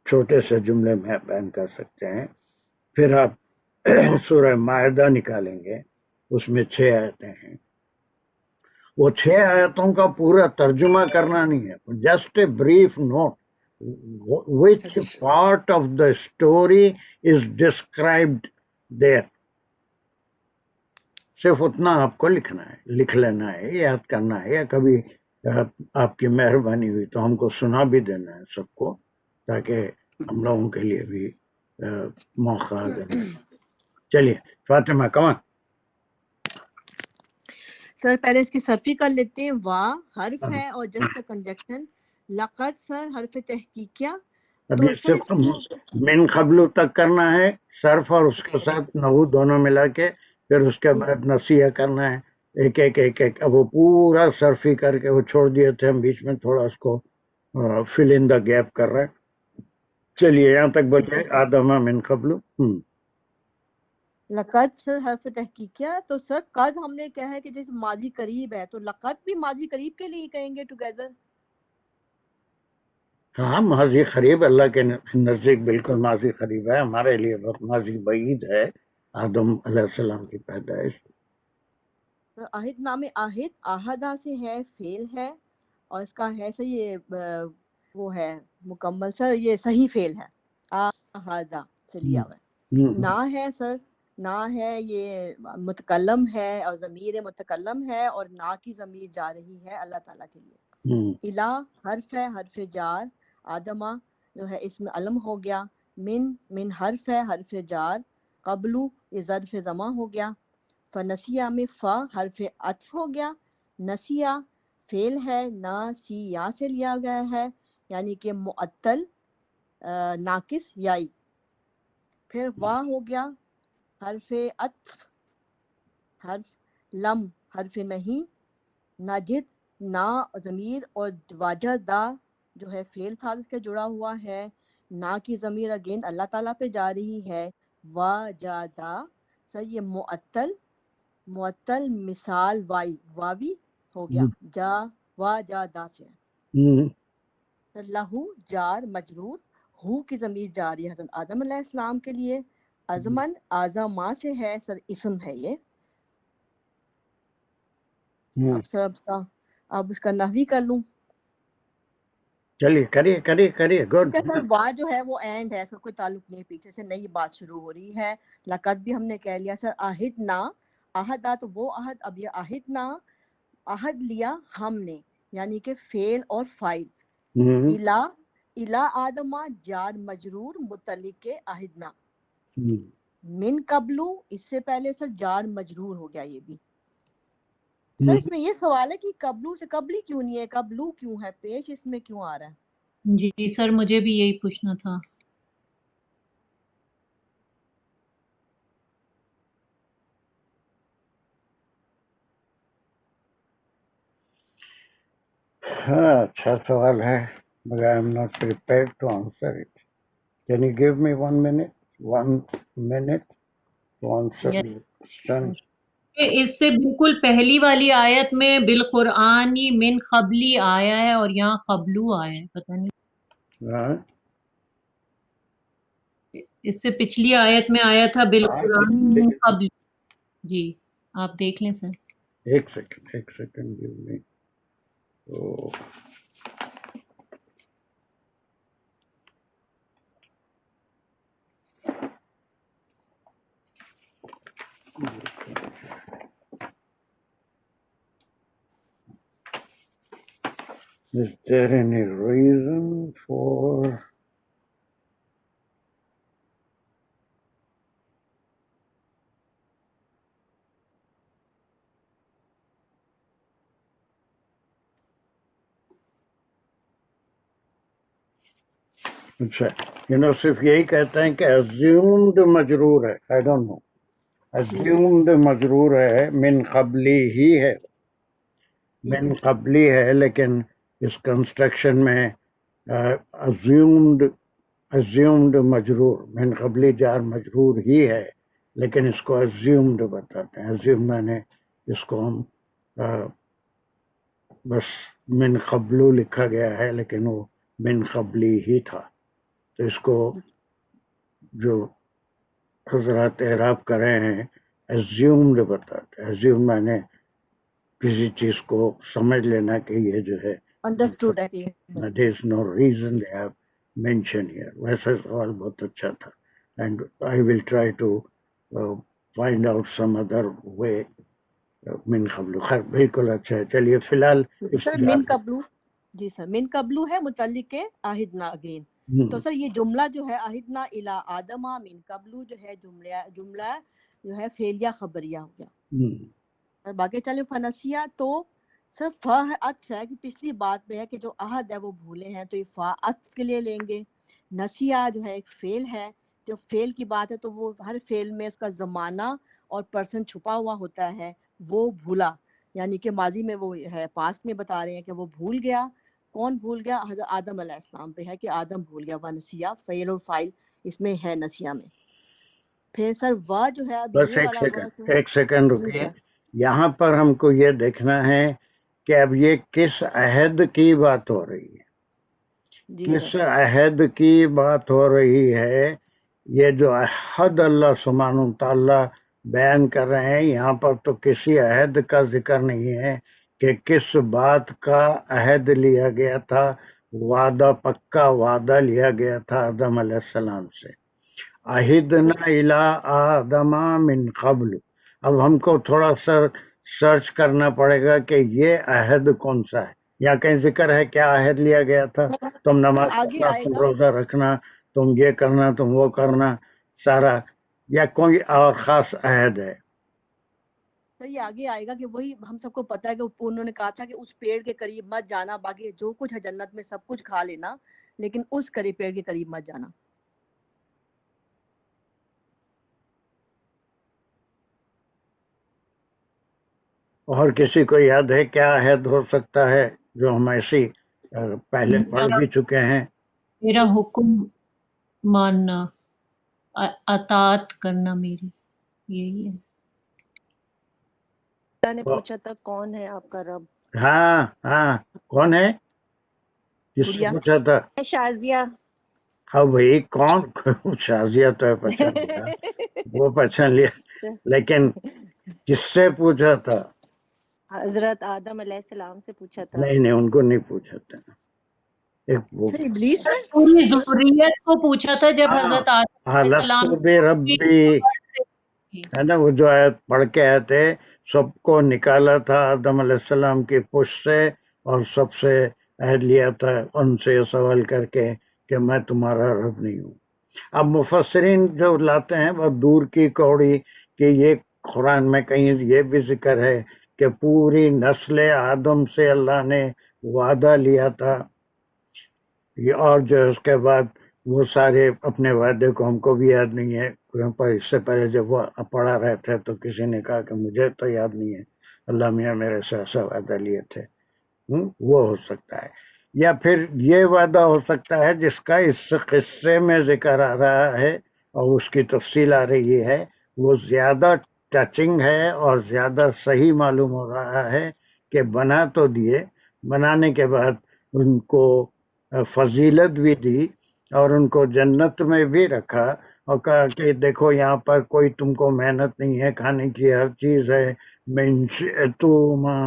چھوٹے سے جملے میں بیان کر سکتے ہیں. پھر آپ سورہ مائدہ نکالیں گے, اس میں 6 آیتیں ہیں. وہ 6 آیتوں کا پورا ترجمہ کرنا نہیں ہے, just a brief note which part of the story is described there. صرف اتنا آپ کو لکھنا ہے, لکھ لینا ہے, یاد کرنا ہے, یا کبھی آپ کی مہربانی ہوئی تو ہم کو سنا بھی دینا ہے سب کو, تاکہ ہم لوگوں کے لیے بھی موقع آ جائے. چلیے فاطمہ کمان. سر پہلے اس کی صرفی کر لیتے ہیں. وا حرف ہے اور جسٹ کنجکشن. لقد سر حرف تحقیق کیا, ابھی صرف من قبل تک کرنا ہے, صرف اور اس کے ساتھ نحو دونوں ملا کے, پھر اس کے بعد نسیہ کرنا ہے, ایک ایک ایک ایک. اب وہ پورا صرفی کر کے وہ چھوڑ دیے تھے ہم, بیچ میں تھوڑا اس کو فل ان دا گیپ کر رہے. چلیے یہاں تک بچے آدم من قبل. لقد سر حرف تحقیق کیا, تو سر قد ہم نے کہا ہے کہ جیسے ماضی قریب ہے, تو لقد بھی ماضی قریب کے لیے کہیں گے ٹوگیدر. ہاں ماضی قریب اللہ کے نزدیک بالکل ماضی قریب ہے, ہمارے لیے بہت ماضی بعید ہے آدم علیہ السلام کی پیدائش. عہد نام عہد آہدہ سے ہے, فعل ہے, اور اس کا ہے سر یہ وہ ہے مکمل سر, یہ صحیح فعل ہے, آہدہ سے لیا ہوا ہے. نا ہے سر, نا ہے یہ متکلم ہے اور ضمیر متکلم ہے, اور نا کی ضمیر جا رہی ہے اللہ تعالیٰ کے لیے. الہ حرف ہے, حرف جار. آدمہ جو ہے اس میں علم ہو گیا. من حرف ہے, حرف جار. قبلو یہ ظرف زماں ہو گیا. فنسیہ میں فا حرف عطف ہو گیا. نسیہ فعل ہے, ناسیہ سے لیا گیا ہے, یعنی کہ معطل ناقص یائی. پھر وا ہو گیا حرف عطف. حرف لم حرف نہیں. نجد نا ضمیر اور واجدہ جو ہے فعل تھا اس کے جڑا ہوا ہے. نا کی ضمیر اگین اللہ تعالیٰ پہ جا رہی ہے. واجدہ سر یہ معطل مثال وائی واوی ہو گیا, جا واجدہ سے. لہو جار مجرور, ہو کی ضمیر جاری حضرت آدم علیہ السلام کے لیے. ازمن آزما سے ہے سر, اسم ہے یہ. اب سر اب اس کا نحوی کر لوں. چلیے کریے گڈ. سر وا جو ہے وہ اینڈ ہے, اس کا کوئی تعلق نہیں, پیچھے سے نئی بات شروع ہو رہی ہے. لقد بھی ہم نے کہہ لیا سر. عہد نا عہدہ تو وہ عہد, اب یہ عہد نا عہد لیا ہم نے, یعنی کہ فعل اور فاعل. الہ آدمہ جار مجرور متعلق عہدنا. من قبلو اس سے پہلے سر جار مجرور ہو گیا. یہ بھی سر اس میں یہ سوال ہے کہ قبلو سے قبلی کیوں نہیں ہے, قبلو کیوں ہے پیش, اس میں کیوں آ رہا ہے؟ جی سر مجھے بھی یہی پوچھنا تھا. ہاں اچھا سوال ہے, مگر I am not prepared to answer it. Can you give me 1 minute? 1 minute to answer the question. اس سے بالکل پہلی والی آیت میں بالقرآنی من قبلی آیا ہے اور یہاں قبلو آیا ہے, پتہ نہیں. اس سے پچھلی آیت میں آیا تھا بالقرآن من قبل. جی آپ دیکھ لیں سر. ایک سیکنڈ give me. تو is there any reason for اچھا صرف یہی کہتے ہیں کہ assumed مجرور ہے. I don't know. assumed مجرور ہے، من قبلی ہی ہے، من قبلی ہے، لیکن اس کنسٹرکشن میں assumed مجرور، من قبلی جار مجرور ہی ہے، لیکن اس کو assumed بتاتے ہیں. assumed میں نے اس کو ہم بس من قبلو لکھا گیا ہے، لیکن وہ من قبلی ہی تھا. تو اس کو جو حضرات اعراب کر رہے ہیں assumed بتاتے ہیں. assumed میں نے کسی چیز کو سمجھ لینا کہ یہ جو ہے انڈرسٹوڈ ہے کہ there is no reason they have mentioned here. ویسا سوال بہت اچھا تھا. and I will try to find out some other way. من قبل خیر بالکل اچھا ہے. چلیے فی الحال سر من قبلو، جی سر من قبلو ہے متعلق ہے عہدنا اگین. تو سر یہ جملہ جو ہے عہدنا الی آدم من قبلو جو ہے جملہ جو ہے فعلیہ خبریہ ہو گیا. باقی چلے فنسیہ تو سر فا ہے عطف ہے کہ پچھلی بات پہ ہے کہ جو عہد ہے وہ بھولے ہیں، تو یہ فا عطف کے لیے لیں گے. نسیہ جو ہے ایک فعل ہے، جو فعل کی بات ہے تو وہ ہر فعل میں اس کا زمانہ اور پرسن چھپا ہوا ہوتا ہے. وہ بھولا یعنی کہ ماضی میں وہ ہے، پاسٹ میں بتا رہے ہیں کہ وہ بھول گیا. کون بھول گیا؟ حضرت آدم علیہ السلام پہ ہے کہ آدم بھول گیا. ونسیہ فعل اور فاعل اس میں ہے نسیہ میں. پھر سر وا جو ہے اب بس یہ والا وا جو ایک سیکنڈ رکیے. یہاں پر ہم کو یہ دیکھنا ہے کہ اب یہ کس عہد کی بات ہو رہی ہے. کس عہد کی بات ہو رہی ہے؟ یہ جو عہد اللہ سبحانہ تعالیٰ بیان کر رہے ہیں یہاں پر تو کسی عہد کا ذکر نہیں ہے کہ کس بات کا عہد لیا گیا تھا. وعدہ، پکا وعدہ لیا گیا تھا آدم علیہ السلام سے. عہدنا الی آدم من قبل. اب ہم کو تھوڑا سا سرچ کرنا پڑے گا کہ یہ عہد کون سا ہے. یا کہیں ذکر ہے کیا عہد لیا گیا تھا؟ تم نماز پڑھنا، تم روزہ رکھنا، تم یہ کرنا، تم وہ کرنا، سارا، یا کوئی اور خاص عہد ہے؟ سر یہ آگے آئے گا کہ وہی ہم سب کو پتہ ہے کہ انہوں نے کہا تھا کہ اس پیڑ کے قریب مت جانا، باقی جو کچھ ہے جنت میں سب کچھ کھا لینا، لیکن اس پیڑ کے قریب مت جانا. اور کسی کو یاد ہے کیا عہد ہو سکتا ہے جو ہم ایسی پہلے پڑھ بھی چکے ہیں؟ میرا حکم ماننا، اطاعت کرنا میری، یہی ہے. نے پوچھا تھا کون ہے آپ کا رب؟ ہاں ہاں، کون ہے جس سے پوچھا تھا؟ شازیہ. ہاں بھائی کون؟ شازیہ تو ہے پہچان لیا، وہ پہچان لیا، لیکن کس سے پوچھا تھا؟ حضرت آدم علیہ السلام سے پوچھا تھا. نہیں ان کو نہیں پوچھا تھا. ابلیس پوری ذریت کو پوچھا تھا جب حضرت آدم علیہ السلام ربی ہے نا، وہ جو آیت پڑھ کے آئے تھے، سب کو نکالا تھا آدم علیہ السلام کی پشت سے اور سب سے عہد لیا تھا ان سے یہ سوال کر کے کہ میں تمہارا رب نہیں ہوں. اب مفسرین جو لاتے ہیں بہت دور کی کوڑی کہ یہ قرآن میں کہیں یہ بھی ذکر ہے کہ پوری نسل آدم سے اللہ نے وعدہ لیا تھا، اور جو ہے اس کے بعد وہ سارے اپنے وعدے کو ہم کو بھی یاد نہیں ہے، پر اس سے پہلے جب وہ پڑھا رہے تھے تو کسی نے کہا کہ مجھے تو یاد نہیں ہے، اللہ میاں میرے سے ایسا وعدہ لیے تھے. وہ ہو سکتا ہے. یا پھر یہ وعدہ ہو سکتا ہے جس کا اس قصے میں ذکر آ رہا ہے اور اس کی تفصیل آ رہی ہے، وہ زیادہ ٹچنگ ہے اور زیادہ صحیح معلوم ہو رہا ہے کہ بنا تو دیے، بنانے کے بعد ان کو فضیلت بھی دی اور ان کو جنت میں بھی رکھا اور کہا کہ دیکھو یہاں پر کوئی تم کو محنت نہیں ہے، کھانے کی ہر چیز ہے، من شئتما،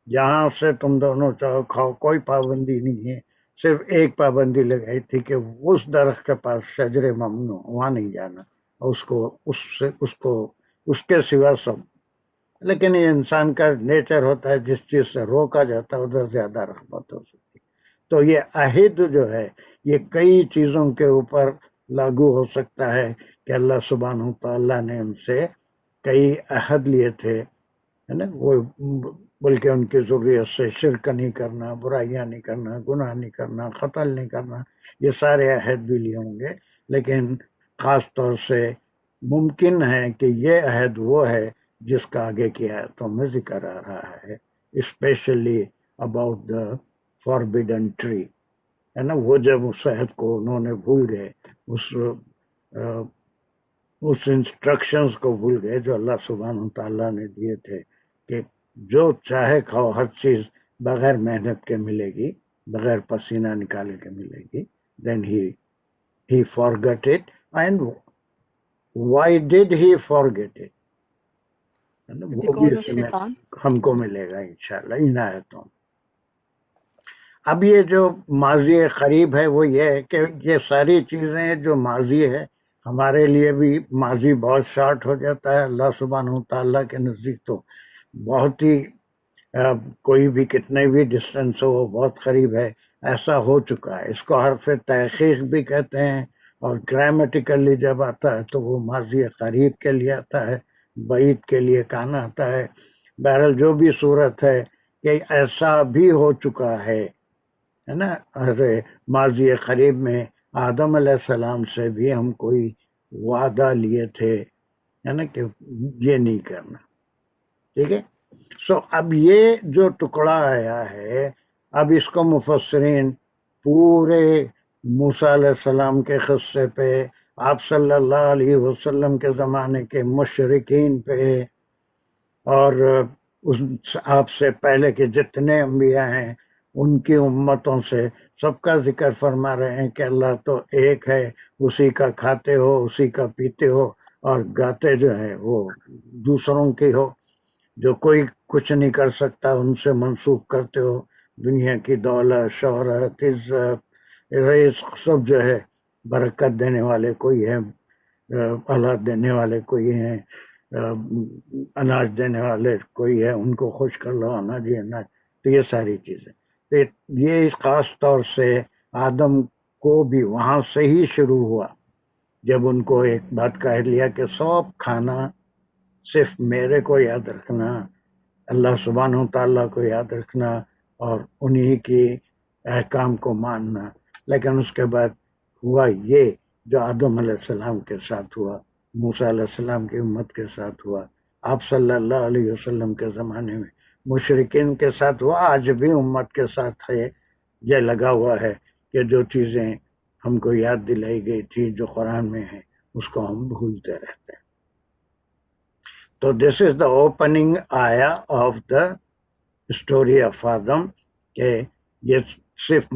جہاں سے تم دونوں چاہو کھاؤ، کوئی پابندی نہیں ہے. صرف ایک پابندی لگائی تھی کہ اس درخت کے پاس شجر ممنوع وہاں نہیں جانا، اس کے سوا سب. لیکن یہ انسان کا نیچر ہوتا ہے، جس چیز سے روکا جاتا ہے ادھر زیادہ رغبت ہو سکتی. تو یہ عہد جو ہے یہ کئی چیزوں کے اوپر لاگو ہو سکتا ہے کہ اللہ سبحانہ تعالیٰ نے ان سے کئی عہد لیے تھے، ہے نا. وہ بلکہ ان کی ذریت سے شرک نہیں کرنا، برائیاں نہیں کرنا، گناہ نہیں کرنا، قتل نہیں کرنا، یہ سارے عہد بھی لیے ہوں گے. لیکن خاص طور سے ممکن ہے کہ یہ عہد وہ ہے جس کا آگے کی آیتوں میں ذکر آ رہا ہے، especially about the forbidden tree, ہے نا. وہ جب اس عہد کو انہوں نے بھول گئے، اس انسٹرکشنز کو بھول گئے جو اللہ سبحانہ و تعالیٰ نے دیے تھے کہ جو چاہے کھاؤ، ہر چیز بغیر محنت کے ملے گی، بغیر پسینہ نکالے کے ملے گی. then he forgot it. And why did he forget it؟ وہ بھی Because of اس میں shaitan. ہم کو ملے گا انشاءاللہ ان آیتوں. اب یہ جو ماضی قریب ہے وہ یہ ہے کہ یہ ساری چیزیں جو ماضی ہے ہمارے لیے بھی ماضی بہت شارٹ ہو جاتا ہے، اللہ سبحانہ و تعالیٰ کے نزدیک تو بہت ہی کوئی بھی کتنے بھی ڈسٹینس ہو وہ بہت قریب ہے، ایسا ہو چکا ہے. اس کو حرف تحقیق بھی کہتے ہیں، اور گرامیٹیکلی جب آتا ہے تو وہ ماضی قریب کے لیے آتا ہے، بعید کے لیے کان آتا ہے. بہرحال جو بھی صورت ہے کہ ایسا بھی ہو چکا ہے نا. ماضی قریب میں آدم علیہ السلام سے بھی ہم کوئی وعدہ لیے تھے، ہے نا، کہ یہ نہیں کرنا. ٹھیک ہے. سو اب یہ جو ٹکڑا آیا ہے، اب اس کو مفسرین پورے موسیٰ علیہ السلام کے قصے پہ، آپ صلی اللہ علیہ وسلم کے زمانے کے مشرکین پہ، اور آپ سے پہلے کے جتنے انبیاء ہیں ان کی امتوں سے سب کا ذکر فرما رہے ہیں کہ اللہ تو ایک ہے، اسی کا کھاتے ہو، اسی کا پیتے ہو، اور گاتے جو ہیں وہ دوسروں کی ہو. جو کوئی کچھ نہیں کر سکتا ان سے منسوخ کرتے ہو. دنیا کی دولت، شہرت، عزت، رزق سب جو ہے برکت دینے والے کوئی ہے، اولاد دینے والے کوئی ہیں، اناج دینے والے کوئی ہے، ان کو خوش کر لو، اناج ہی اناج. تو یہ ساری چیزیں، تو یہ خاص طور سے آدم کو بھی وہاں سے ہی شروع ہوا جب ان کو ایک بات کہہ لیا کہ سب کھانا صرف میرے کو یاد رکھنا، اللہ سبحانہ و تعالیٰ کو یاد رکھنا اور انہی کی احکام کو ماننا. لیکن اس کے بعد ہوا یہ جو آدم علیہ السلام کے ساتھ ہوا، موسیٰ علیہ السلام کی امت کے ساتھ ہوا، آپ صلی اللہ علیہ وسلم کے زمانے میں مشرکین کے ساتھ ہوا، آج بھی امت کے ساتھ ہے. یہ لگا ہوا ہے کہ جو چیزیں ہم کو یاد دلائی گئی تھی جو قرآن میں ہیں اس کو ہم بھولتے رہتے ہیں. تو دس از دا اوپننگ آیا آف دا اسٹوری آف آدم، کہ یہ صرف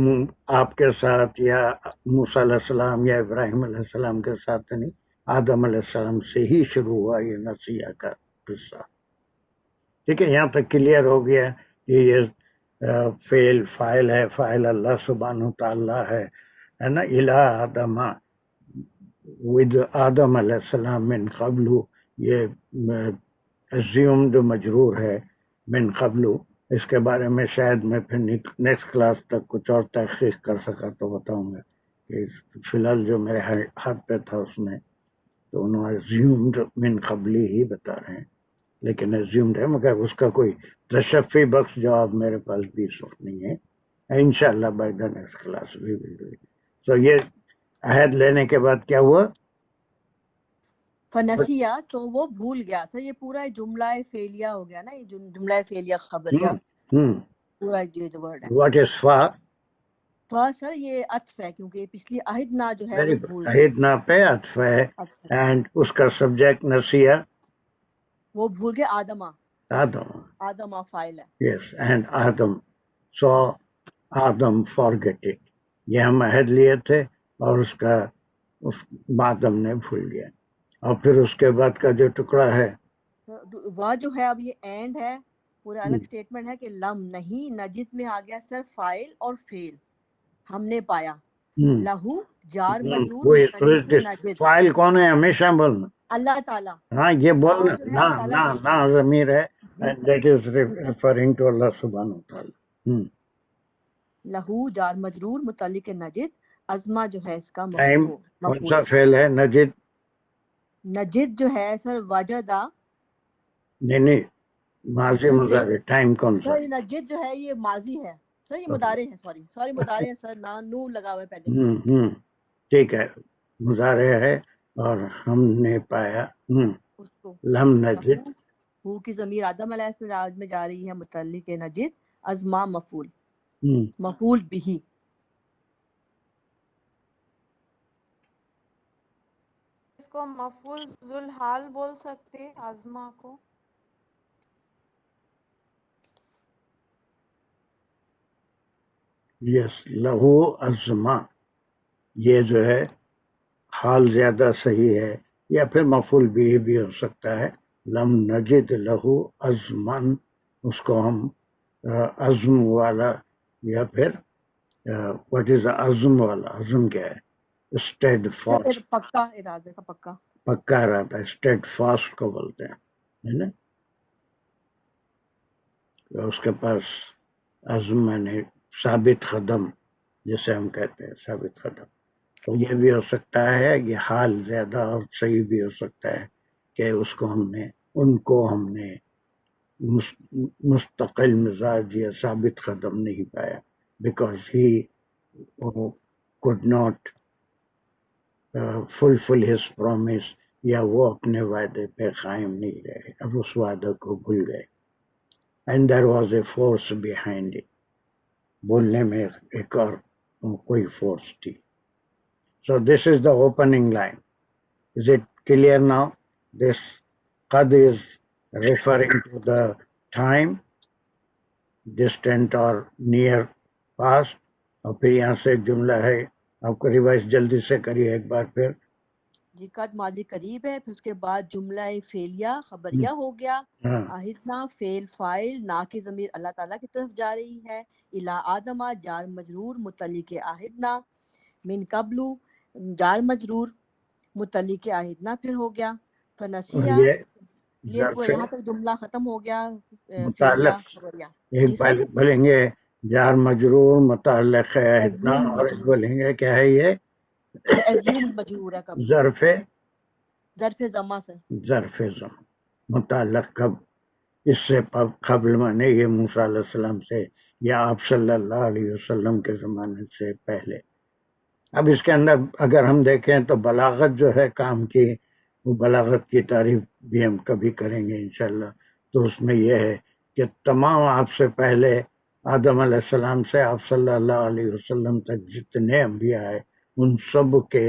آپ کے ساتھ یا موسیٰ علیہ السلام یا ابراہیم علیہ السلام کے ساتھ نہیں، آدم علیہ السلام سے ہی شروع ہوا یہ نسیہ کا قصہ. ٹھیک ہے. یہاں تک کلیئر ہو گیا کہ یہ فعل فاعل ہے، فاعل اللہ سبحانہ تعالیٰ ہے نا. الہ آدم، ود آدم علیہ السلام من قبل، یہ assumed مجرور ہے من قبل. اس کے بارے میں شاید میں پھر نیکسٹ کلاس تک کچھ اور تحقیق کر سکا تو بتاؤں گا، کہ فی الحال جو میرے ہاتھ پہ تھا اس میں تو انہوں نے assumed من قبلی ہی بتا رہے ہیں، لیکن assumed ہے، مگر اس کا کوئی تشفی بخش جواب میرے پاس بھی اس وقت نہیں ہے. انشاءاللہ by the next class we will do it. سو یہ عہد لینے کے بعد کیا ہوا؟ فنسیہ، تو وہ بھول گیا تھا. یہ پورا جملہ فعلیہ ہو گیا نا، یہ جملہ فعلیہ خبریہ پورا یہ جو ورڈ ہے. واٹ از فا؟ فا سر یہ عطف ہے، کیونکہ یہ پچھلی عہد نہ جو ہے وہ بھول گیا. عہد نہ پہ عطف ہے، اینڈ اس کا سبجیکٹ نسیہ، وہ بھول گیا. آدمہ، آدمہ فاعل ہے. یس، and Adam, so Adam forget it. یہ ہم عہد لیے تھے اور اس کا آدم نے بھول گیا. اور پھر اس کے بعد کا جو ٹکڑا ہے وہ جو ہے اب یہ اینڈ ہے، پورا الگ سٹیٹمنٹ ہے کہ لم نہیں، نجد میں آ گیا سر فاعل اور فعل. ہم نے پایا لہو جار مجرور نجد. فاعل کون ہے؟ ہمیشہ بولنا اللہ تعالیٰ. ہاں یہ بولنا، نہ ضمیر ہے، دیٹ از ریفرنگ ٹو اللہ سبحانہ وتعالی. لہو جار مجرور متعلق نجد. عظمہ جو ہے اس کا کون سا فعل ہے؟ نجد. نجد جو ہے سر وجدہ. نہیں، ماضی مضارع ٹائم کون سا؟ سر نجد جو ہے یہ ماضی ہے سر، یہ مضارع ہے، سوری مضارع ہے سر، نون لگا ہوا ہے پہلے. ٹھیک ہے، مضارع ہے اور ہم نے پایا اس کو لم نجد. ہو کی ضمیر آدم علیہ السلام میں جا رہی ہے متعلق نجد، ازما مفعول، مفعول بھی. اس کو مفعول ذوالحال بول سکتے آزما کو. یس لہو ازما، یہ جو ہے حال زیادہ صحیح ہے، یا پھر مفعول بھی ہو سکتا ہے. لم نجد لہو ازمن، اس کو ہم عزم والا، یا پھر واٹ از عزم والا؟ عزم کیا ہے؟ اسٹیڈ فاسٹ، پکا ارادے کا پکا، پکا ارادہ، اسٹیڈ فاسٹ کو بولتے ہیں، ہے نا. اس کے پاس عزم یعنی ثابت قدم، جسے ہم کہتے ہیں ثابت قدم. تو یہ بھی ہو سکتا ہے، یہ حال زیادہ اور صحیح بھی ہو سکتا ہے کہ اس کو ہم نے مستقل مزاج یا ثابت قدم نہیں پایا، because he could not fulfill his promise، یا وہ اپنے وعدے پہ قائم نہیں رہے، اب اس وعدے کو بھول گئے. and there was a force behind it، بولنے میں ایک اور کوئی فورس تھی. So this is the opening line. Is it clear now? This qad is referring to the time, distant or near past. اور پھر یہاں سے ایک جملہ ہے، آپ کو ریوائز جلدی سے کریے ایک بار پھر. جی قد ماضی قریب ہے، پھر اس کے بعد جملہ فعلیہ خبریہ ہو گیا. آہدنا فعل فاعل، نا کی ضمیر اللہ تعالیٰ کی طرف جا رہی ہے. الی آدم جار مجرور متعلق آہدنا. من قبلو جار مجرور متعلق آہدنا پھر ہو گیا. فنسیہ، یہ یہاں تک جملہ ختم ہو گیا فعلیہ خبریہ. ایک بار بولیں گے جار مجرور متعلق ہے آہدنا، اور ایک بولیں گے کیا ہے یہ مجرور ہے ظرف زمہ سے، ظرف زمہ متعلق کب، اس سے قبل مانے یہ موسیٰ علیہ السلام سے یا آپ صلی اللہ علیہ وسلم کے زمانے سے پہلے. اب اس کے اندر اگر ہم دیکھیں تو بلاغت جو ہے کام کی، وہ بلاغت کی تعریف بھی ہم کبھی کریں گے انشاءاللہ. تو اس میں یہ ہے کہ تمام آپ سے پہلے آدم علیہ السلام سے آپ صلی اللہ علیہ وسلم تک جتنے انبیاء آئے ان سب کے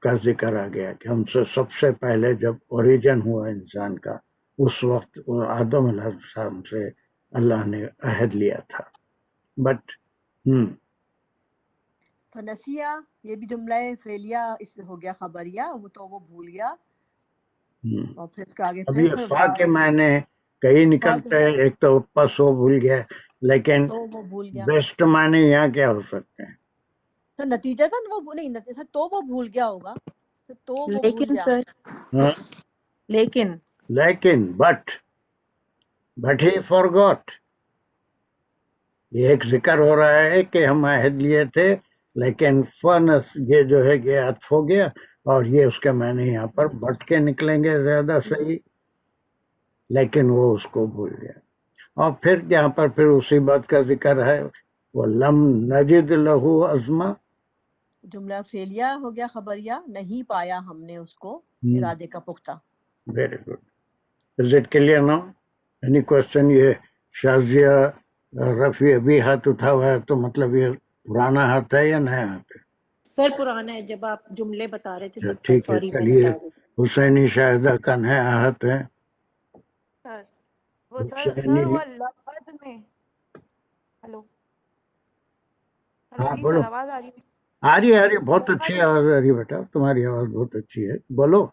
کا ذکر آ گیا کہ ہم سے سب سے پہلے جب اوریجن ہوا انسان کا، اس وقت آدم علیہ السلام سے اللہ نے عہد لیا تھا. بٹ فنسیہ، یہ بھی جملہ فعلیہ اس ہو گیا خبریہ، وہ تو وہ بھول گیا. اور پھر اس کے آگے اب یہ فا کے معنی کئی نکلتے ہیں، ایک تو پس وہ بھول گیا، لیکن بیسٹ معنی یہاں کیا ہو سکتے ہیں؟ سر نتیجہ تھا وہ نہیں، سر تو وہ بھول گیا ہوگا، تو وہ بھول گیا. سر لیکن بٹ ہی فورگاٹ. یہ ایک ذکر ہو رہا ہے کہ ہم عہد لیے تھے، لیکن فنس یہ جو ہے یہ عطف ہو گیا، اور یہ اس کے معنی یہاں پر بٹ کے نکلیں گے زیادہ صحیح، لیکن وہ اس کو بھول گیا. اور پھر یہاں پر پھر اسی بات کا ذکر ہے، وہ لم نجد لہو عزما، جملہ فعلیہ ہو گیا خبریہ، نہیں پایا ہم نے اس کو ارادے کا پختہ. Very good. Is it clear now? Any question? یہ شازیہ رفیع ابھی ہاتھ اٹھا ہوا ہے، تو مطلب یہ پرانا ہاتھ ہے یا نیا ہاتھ ہے؟ سر پرانا ہے، جب آپ جملے بتا رہے تھے ٹھیک ہے، چلیے. حسینی شاہدہ کا نیا ہاتھ ہے. سر وہ لقد میں، ہلو ہاں جی بولو. سر آواز آ رہی ہے؟ آ رہی ہے بہت اچھی آواز آ رہی ہے بیٹا، تمہاری آواز بہت اچھی ہے، بولو.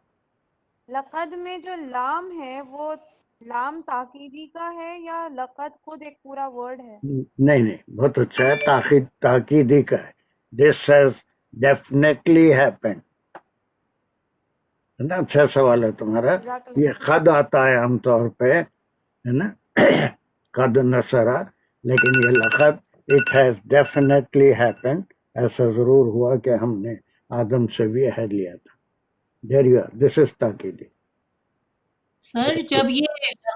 لقد میں جو لام ہے وہ لام تاکیدی کا ہے یا لقد خود ایک پورا ورڈ ہے؟ نہیں، بہت اچھا ہے، تاکیدی کا ہے. This has definitely happen. ہے نا، اچھا سوال ہے تمہارا. یہ قد آتا ہے عام طور پہ، ہے نا، قد نصرہ، لیکن یہ لقد اٹ ہیز ڈیفینیٹلی ہیپن، ایسا ضرور ہوا کہ ہم نے آدم سے بھی عہد لیا تھا. دیر یو آر، دس از تاکیدی. سر جب یہ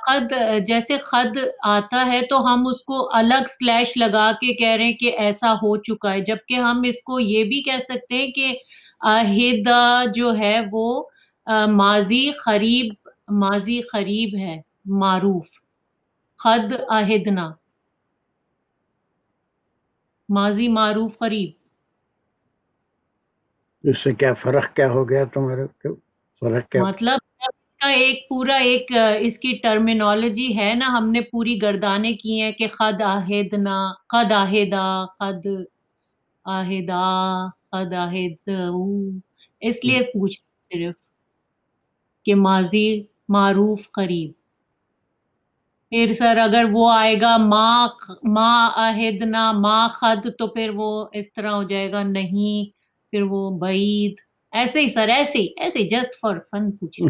خد جیسے خد آتا ہے تو ہم اس کو الگ سلیش لگا کے کہہ رہے ہیں کہ ایسا ہو چکا ہے، جبکہ ہم اس کو یہ بھی کہہ سکتے ہیں کہ آہدہ جو ہے وہ ماضی قریب ہے، معروف خد آہدنا ماضی معروف قریب. اس سے کیا فرق کیا ہو گیا تمہارے کو؟ فرق کیا؟ مطلب اس کا ایک پورا ایک اس کی ٹرمینالوجی ہے نا، ہم نے پوری گردانے کی ہیں کہ خد آہدنا، خد آہدہ، خد آہدہ، خد آہد، اس لیے پوچھ صرف کہ ماضی معروف قریب. پھر سر اگر وہ آئے گا ما آہدنا ما خد، تو پھر وہ اس طرح ہو جائے گا نہیں، پھر وہ بعید، ایسے ہی سر، ایسے ہی جسٹ فار فن پوچھ.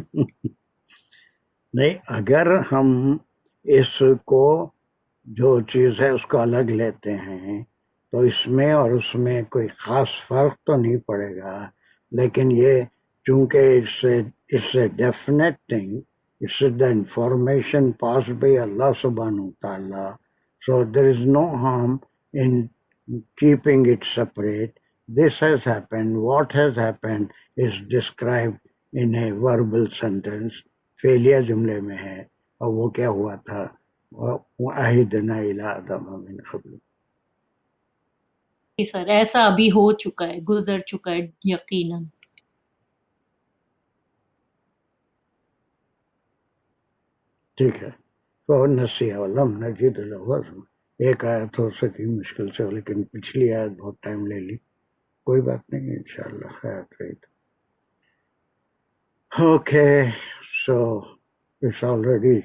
نہیں، اگر ہم اس کو جو چیز ہے اس کو الگ لیتے ہیں تو اس میں اور اس میں کوئی خاص فرق تو نہیں پڑے گا، لیکن یہ چونکہ it's a definite thing, it's the information passed by Allah subhanahu wa ta'ala, so there is no harm in keeping it separate. This has happened, what has happened is described in a verbal sentence. فعلیہ جملے میں ہے، اور وہ کیا ہوا تھا، وَعَهِدْنَا إِلَىٰ آدَمَ مِنْ قَبْلُ. سر ایسا ابھی ہو چکا ہے، گزر چکا ہے یقیناً. ٹھیک ہے. فَنَسِيَ وَلَمْ نَجِدْ لَهُ عَزْمًا. ایک آیت ہو سکی مشکل سے، لیکن پچھلی آیت بہت ٹائم لے لی. کوئی بات نہیں، انشاءاللہ آیت رہی تو. Okay, so it's already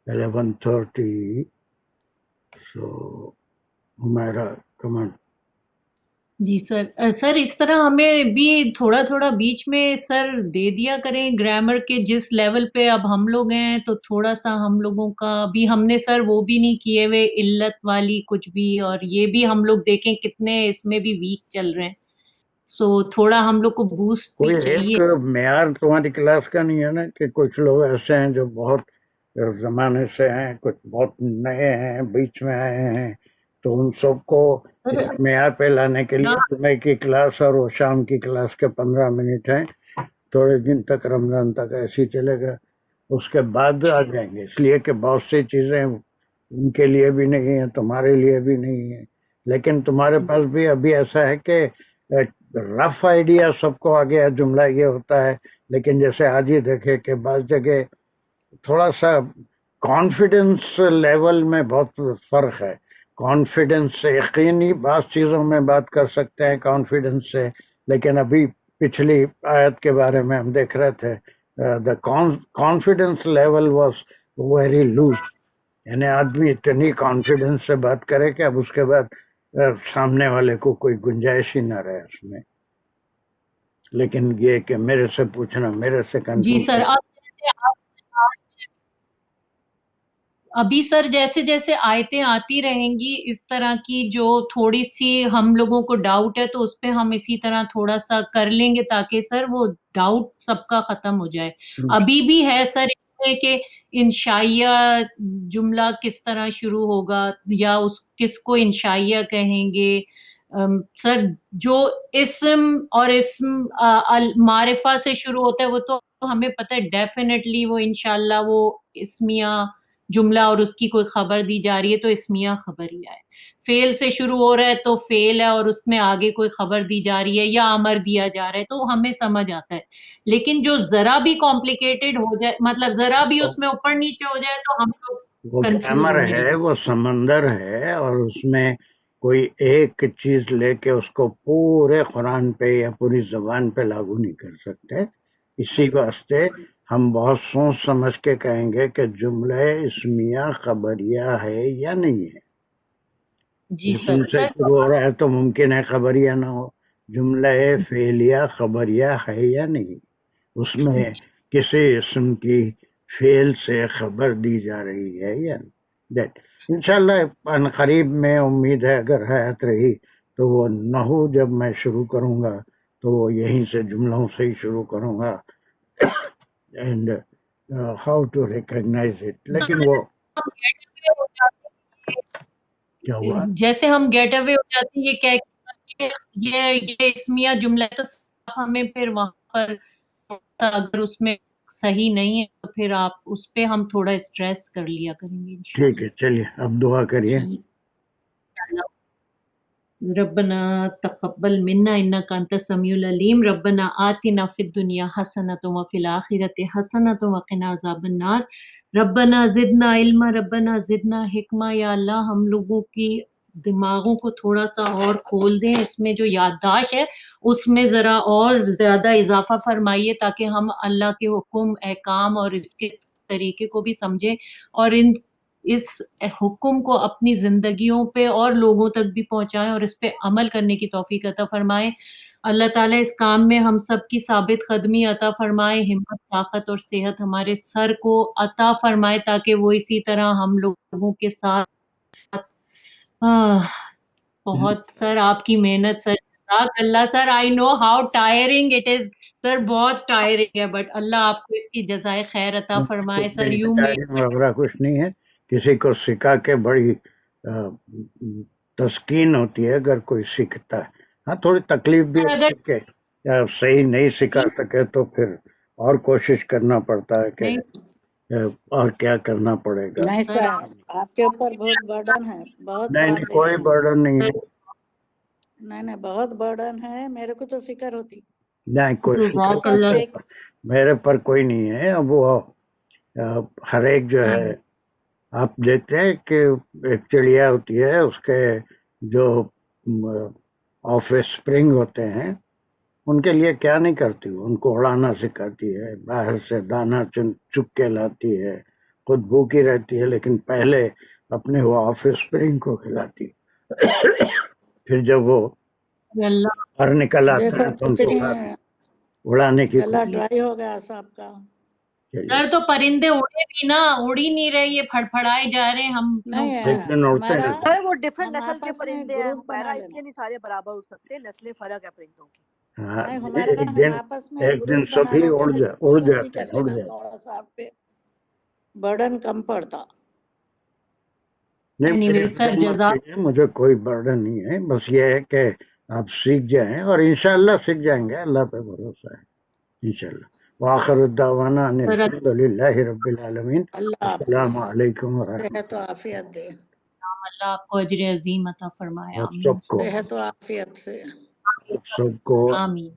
11:30. So, Humaira, come on. جی سر. سر اس طرح ہمیں بھی تھوڑا تھوڑا بیچ میں سر دے دیا کریں گرامر کے، جس لیول پہ اب ہم لوگ ہیں تو تھوڑا سا ہم لوگوں کا بھی، ہم نے سر وہ بھی نہیں کیے ہوئے علت والی کچھ بھی، اور یہ بھی ہم لوگ دیکھیں کتنے اس میں بھی ویک چل رہے ہیں، سو تھوڑا ہم لوگ کو بوسٹ بھی کوئی چاہیے. ایک معیار تمہاری کلاس کا نہیں ہے نا، کہ کچھ لوگ ایسے ہیں جو بہت زمانے سے ہیں، کچھ بہت نئے ہیں، بیچ میں آئے ہیں، تو ان سب کو ایک معیار پہ لانے کے لیے صبح کی کلاس اور وہ شام کی کلاس کے 15 منٹ ہیں، تھوڑے دن تک رمضان تک ایسے ہی چلے گا، اس کے بعد آ جائیں گے، اس لیے کہ بہت سی چیزیں ان کے لیے بھی نہیں ہیں، تمہارے لیے بھی نہیں ہیں، لیکن تمہارے پاس بھی ابھی ایسا ہے کہ رف آئیڈیا سب کو آ گیا، جملہ یہ ہوتا ہے، لیکن جیسے آج ہی دیکھے کہ بعض جگہ تھوڑا سا کانفیڈنس لیول میں بہت فرق ہے. کانفیڈنس سے یقینی بعض چیزوں میں بات کر سکتے ہیں کانفیڈنس سے، لیکن ابھی پچھلی آیت کے بارے میں ہم دیکھ رہے تھے، the confidence level was very loose, یعنی آدمی اتنی کانفیڈنس سے بات کرے کہ اب اس کے بعد سامنے والے کو کوئی گنجائش ہی نہ رہے اس میں. لیکن یہ کہ میرے سے پوچھنا، میرے سے جی کنفیوز، سر. ابھی سر جیسے جیسے آیتیں آتی رہیں گی اس طرح کی، جو تھوڑی سی ہم لوگوں کو ڈاؤٹ ہے تو اس پہ ہم اسی طرح تھوڑا سا کر لیں گے تاکہ سر وہ ڈاؤٹ سب کا ختم ہو جائے. ابھی بھی ہے سر اس میں کہ انشائیہ جملہ کس طرح شروع ہوگا، یا کس کو انشائیہ کہیں گے. سر جو اسم اور اسم معرفہ سے شروع ہوتا ہے وہ تو ہمیں پتہ ہے ڈیفینیٹلی وہ انشاءاللہ وہ اسمیہ جملہ اور اس کی کوئی خبر دی جا رہی ہے تو اسمیہ خبریہ ہے. فعل سے شروع ہو رہا ہے تو فعل ہے اور اس میں آگے کوئی خبر دی جا رہی ہے یا امر دیا جا رہا ہے تو ہمیں سمجھ آتا ہے. لیکن جو ذرا بھی کمپلیکیٹڈ ہو جائے، مطلب ذرا بھی اس میں اوپر نیچے ہو جائے تو ہم لوگ وہ کنفیوز گرامر ہونے لگتے ہے، وہ سمندر ہے، اور اس میں کوئی ایک چیز لے کے اس کو پورے قرآن پہ یا پوری زبان پہ لاگو نہیں کر سکتے. اسی واسطے ہم بہت سوچ سمجھ کے کہیں گے کہ جملہ اسمیہ خبریہ ہے یا نہیں ہے. جی اسم سر. سے شروع ہو رہا ہے تو ممکن ہے خبریہ نہ ہو. جملہ فعلیہ خبریہ ہے یا نہیں، اس میں کسی اسم کی فعل سے خبر دی جا رہی ہے یا نہیں. انشاءاللہ ان قریب میں امید ہے اگر حیات رہی تو وہ نحو جب میں شروع کروں گا تو وہ یہیں سے جملوں سے ہی شروع کروں گا. And how to recognize it. لیکن وہ کیا ہوا؟ جیسے ہم گیٹ اوے ہو جاتے ہیں یہ کہہ کے یہ اسمیہ جملہ ہے، تو ہمیں پھر وہاں پر اگر اس میں صحیح نہیں ہے تو پھر آپ اس پہ ہم تھوڑا اسٹریس کر لیا کریں گے ٹھیک ہے، چلیے اب دعا کریے. ربنا تقبل منا انك انت السميع العليم ربنا آتنا في الدنيا حسنة وفي الآخرة حسنة وقنا عذاب النار ربنا زدنا علما ربنا زدنا حکمہ. یا اللہ ہم لوگوں کی دماغوں کو تھوڑا سا اور کھول دیں، اس میں جو یادداشت ہے اس میں ذرا اور زیادہ اضافہ فرمائیے تاکہ ہم اللہ کے حکم احکام اور اس کے طریقے کو بھی سمجھیں اور اس حکم کو اپنی زندگیوں پہ اور لوگوں تک بھی پہنچائیں اور اس پہ عمل کرنے کی توفیق عطا فرمائیں. اللہ تعالیٰ اس کام میں ہم سب کی ثابت قدمی عطا فرمائے، ہمت طاقت اور صحت ہمارے سر کو عطا فرمائے تاکہ وہ اسی طرح ہم لوگوں کے ساتھ بہت سر آپ کی محنت سر جزاک اللہ sir. I know how tiring it is sir, بہت ٹائرنگ ہے، بٹ اللہ آپ کو اس کی جزائے خیر عطا فرمائے سر. یوں وغیرہ کچھ نہیں ہے، کسی کو سکھا کے بڑی تسکین ہوتی ہے اگر کوئی سیکھتا ہے. ہاں تھوڑی تکلیف بھی ہوتی ہے کہ صحیح نہیں سکھا سکے تو پھر اور کوشش کرنا پڑتا ہے کہ اور کیا کرنا پڑے گا. نہیں سر آپ کے اوپر بہت برڈن ہے، بہت نہیں کوئی برڈن نہیں ہے. نہیں بہت برڈن ہے، میرے کو تو فکر ہوتی. نہیں کوئی فکر میرے پر کوئی نہیں ہے. اب وہ ہر ایک جو ہے آپ دیکھتے ہیں کہ ایک چڑیا ہوتی ہے، اس کے جو آف اسپرنگ ہوتے ہیں ان کے لیے کیا نہیں کرتی، ان کو اڑانا سکھاتی ہے، باہر سے دانا چک کے لاتی ہے، خود بھوکی رہتی ہے لیکن پہلے اپنے وہ آف اسپرنگ کو کھلاتی، پھر جب وہ باہر نکل آتا ہے تو ان کو اڑانے کی گلا ڈرائی ہو گیا صاحب کا. سر تو پرندے اڑے بھی نا، اڑ ہی نہیں رہے، یہ پھڑپھڑائے جا رہے ہیں. ہم نہیں وہ ڈفرنٹ نسل کے پرندے ہیں ہمارا، اس لیے نہیں سارے برابر اڑ سکتے، نسلیں فرق ہے پرندوں کی. ایک دن سبھی اڑ جاتے ہیں. تھوڑا سا آپ پہ برڈن کم پڑتا. نہیں مجھے کوئی برڈن نہیں ہے، بس یہ ہے کہ آپ سیکھ جائیں اور انشاءاللہ سیکھ جائیں گے، اللہ پہ بھروسہ ہے انشاءاللہ. وآخر الدعوانا ان الحمد للہ رب العالمین. السلام علیکم ورحمۃ صحت و عافیت دے. اللہ آپ کو اجر عظیم عطا فرمائے. اللہ. سب کو صحت و عافیت سے سب کو آمین.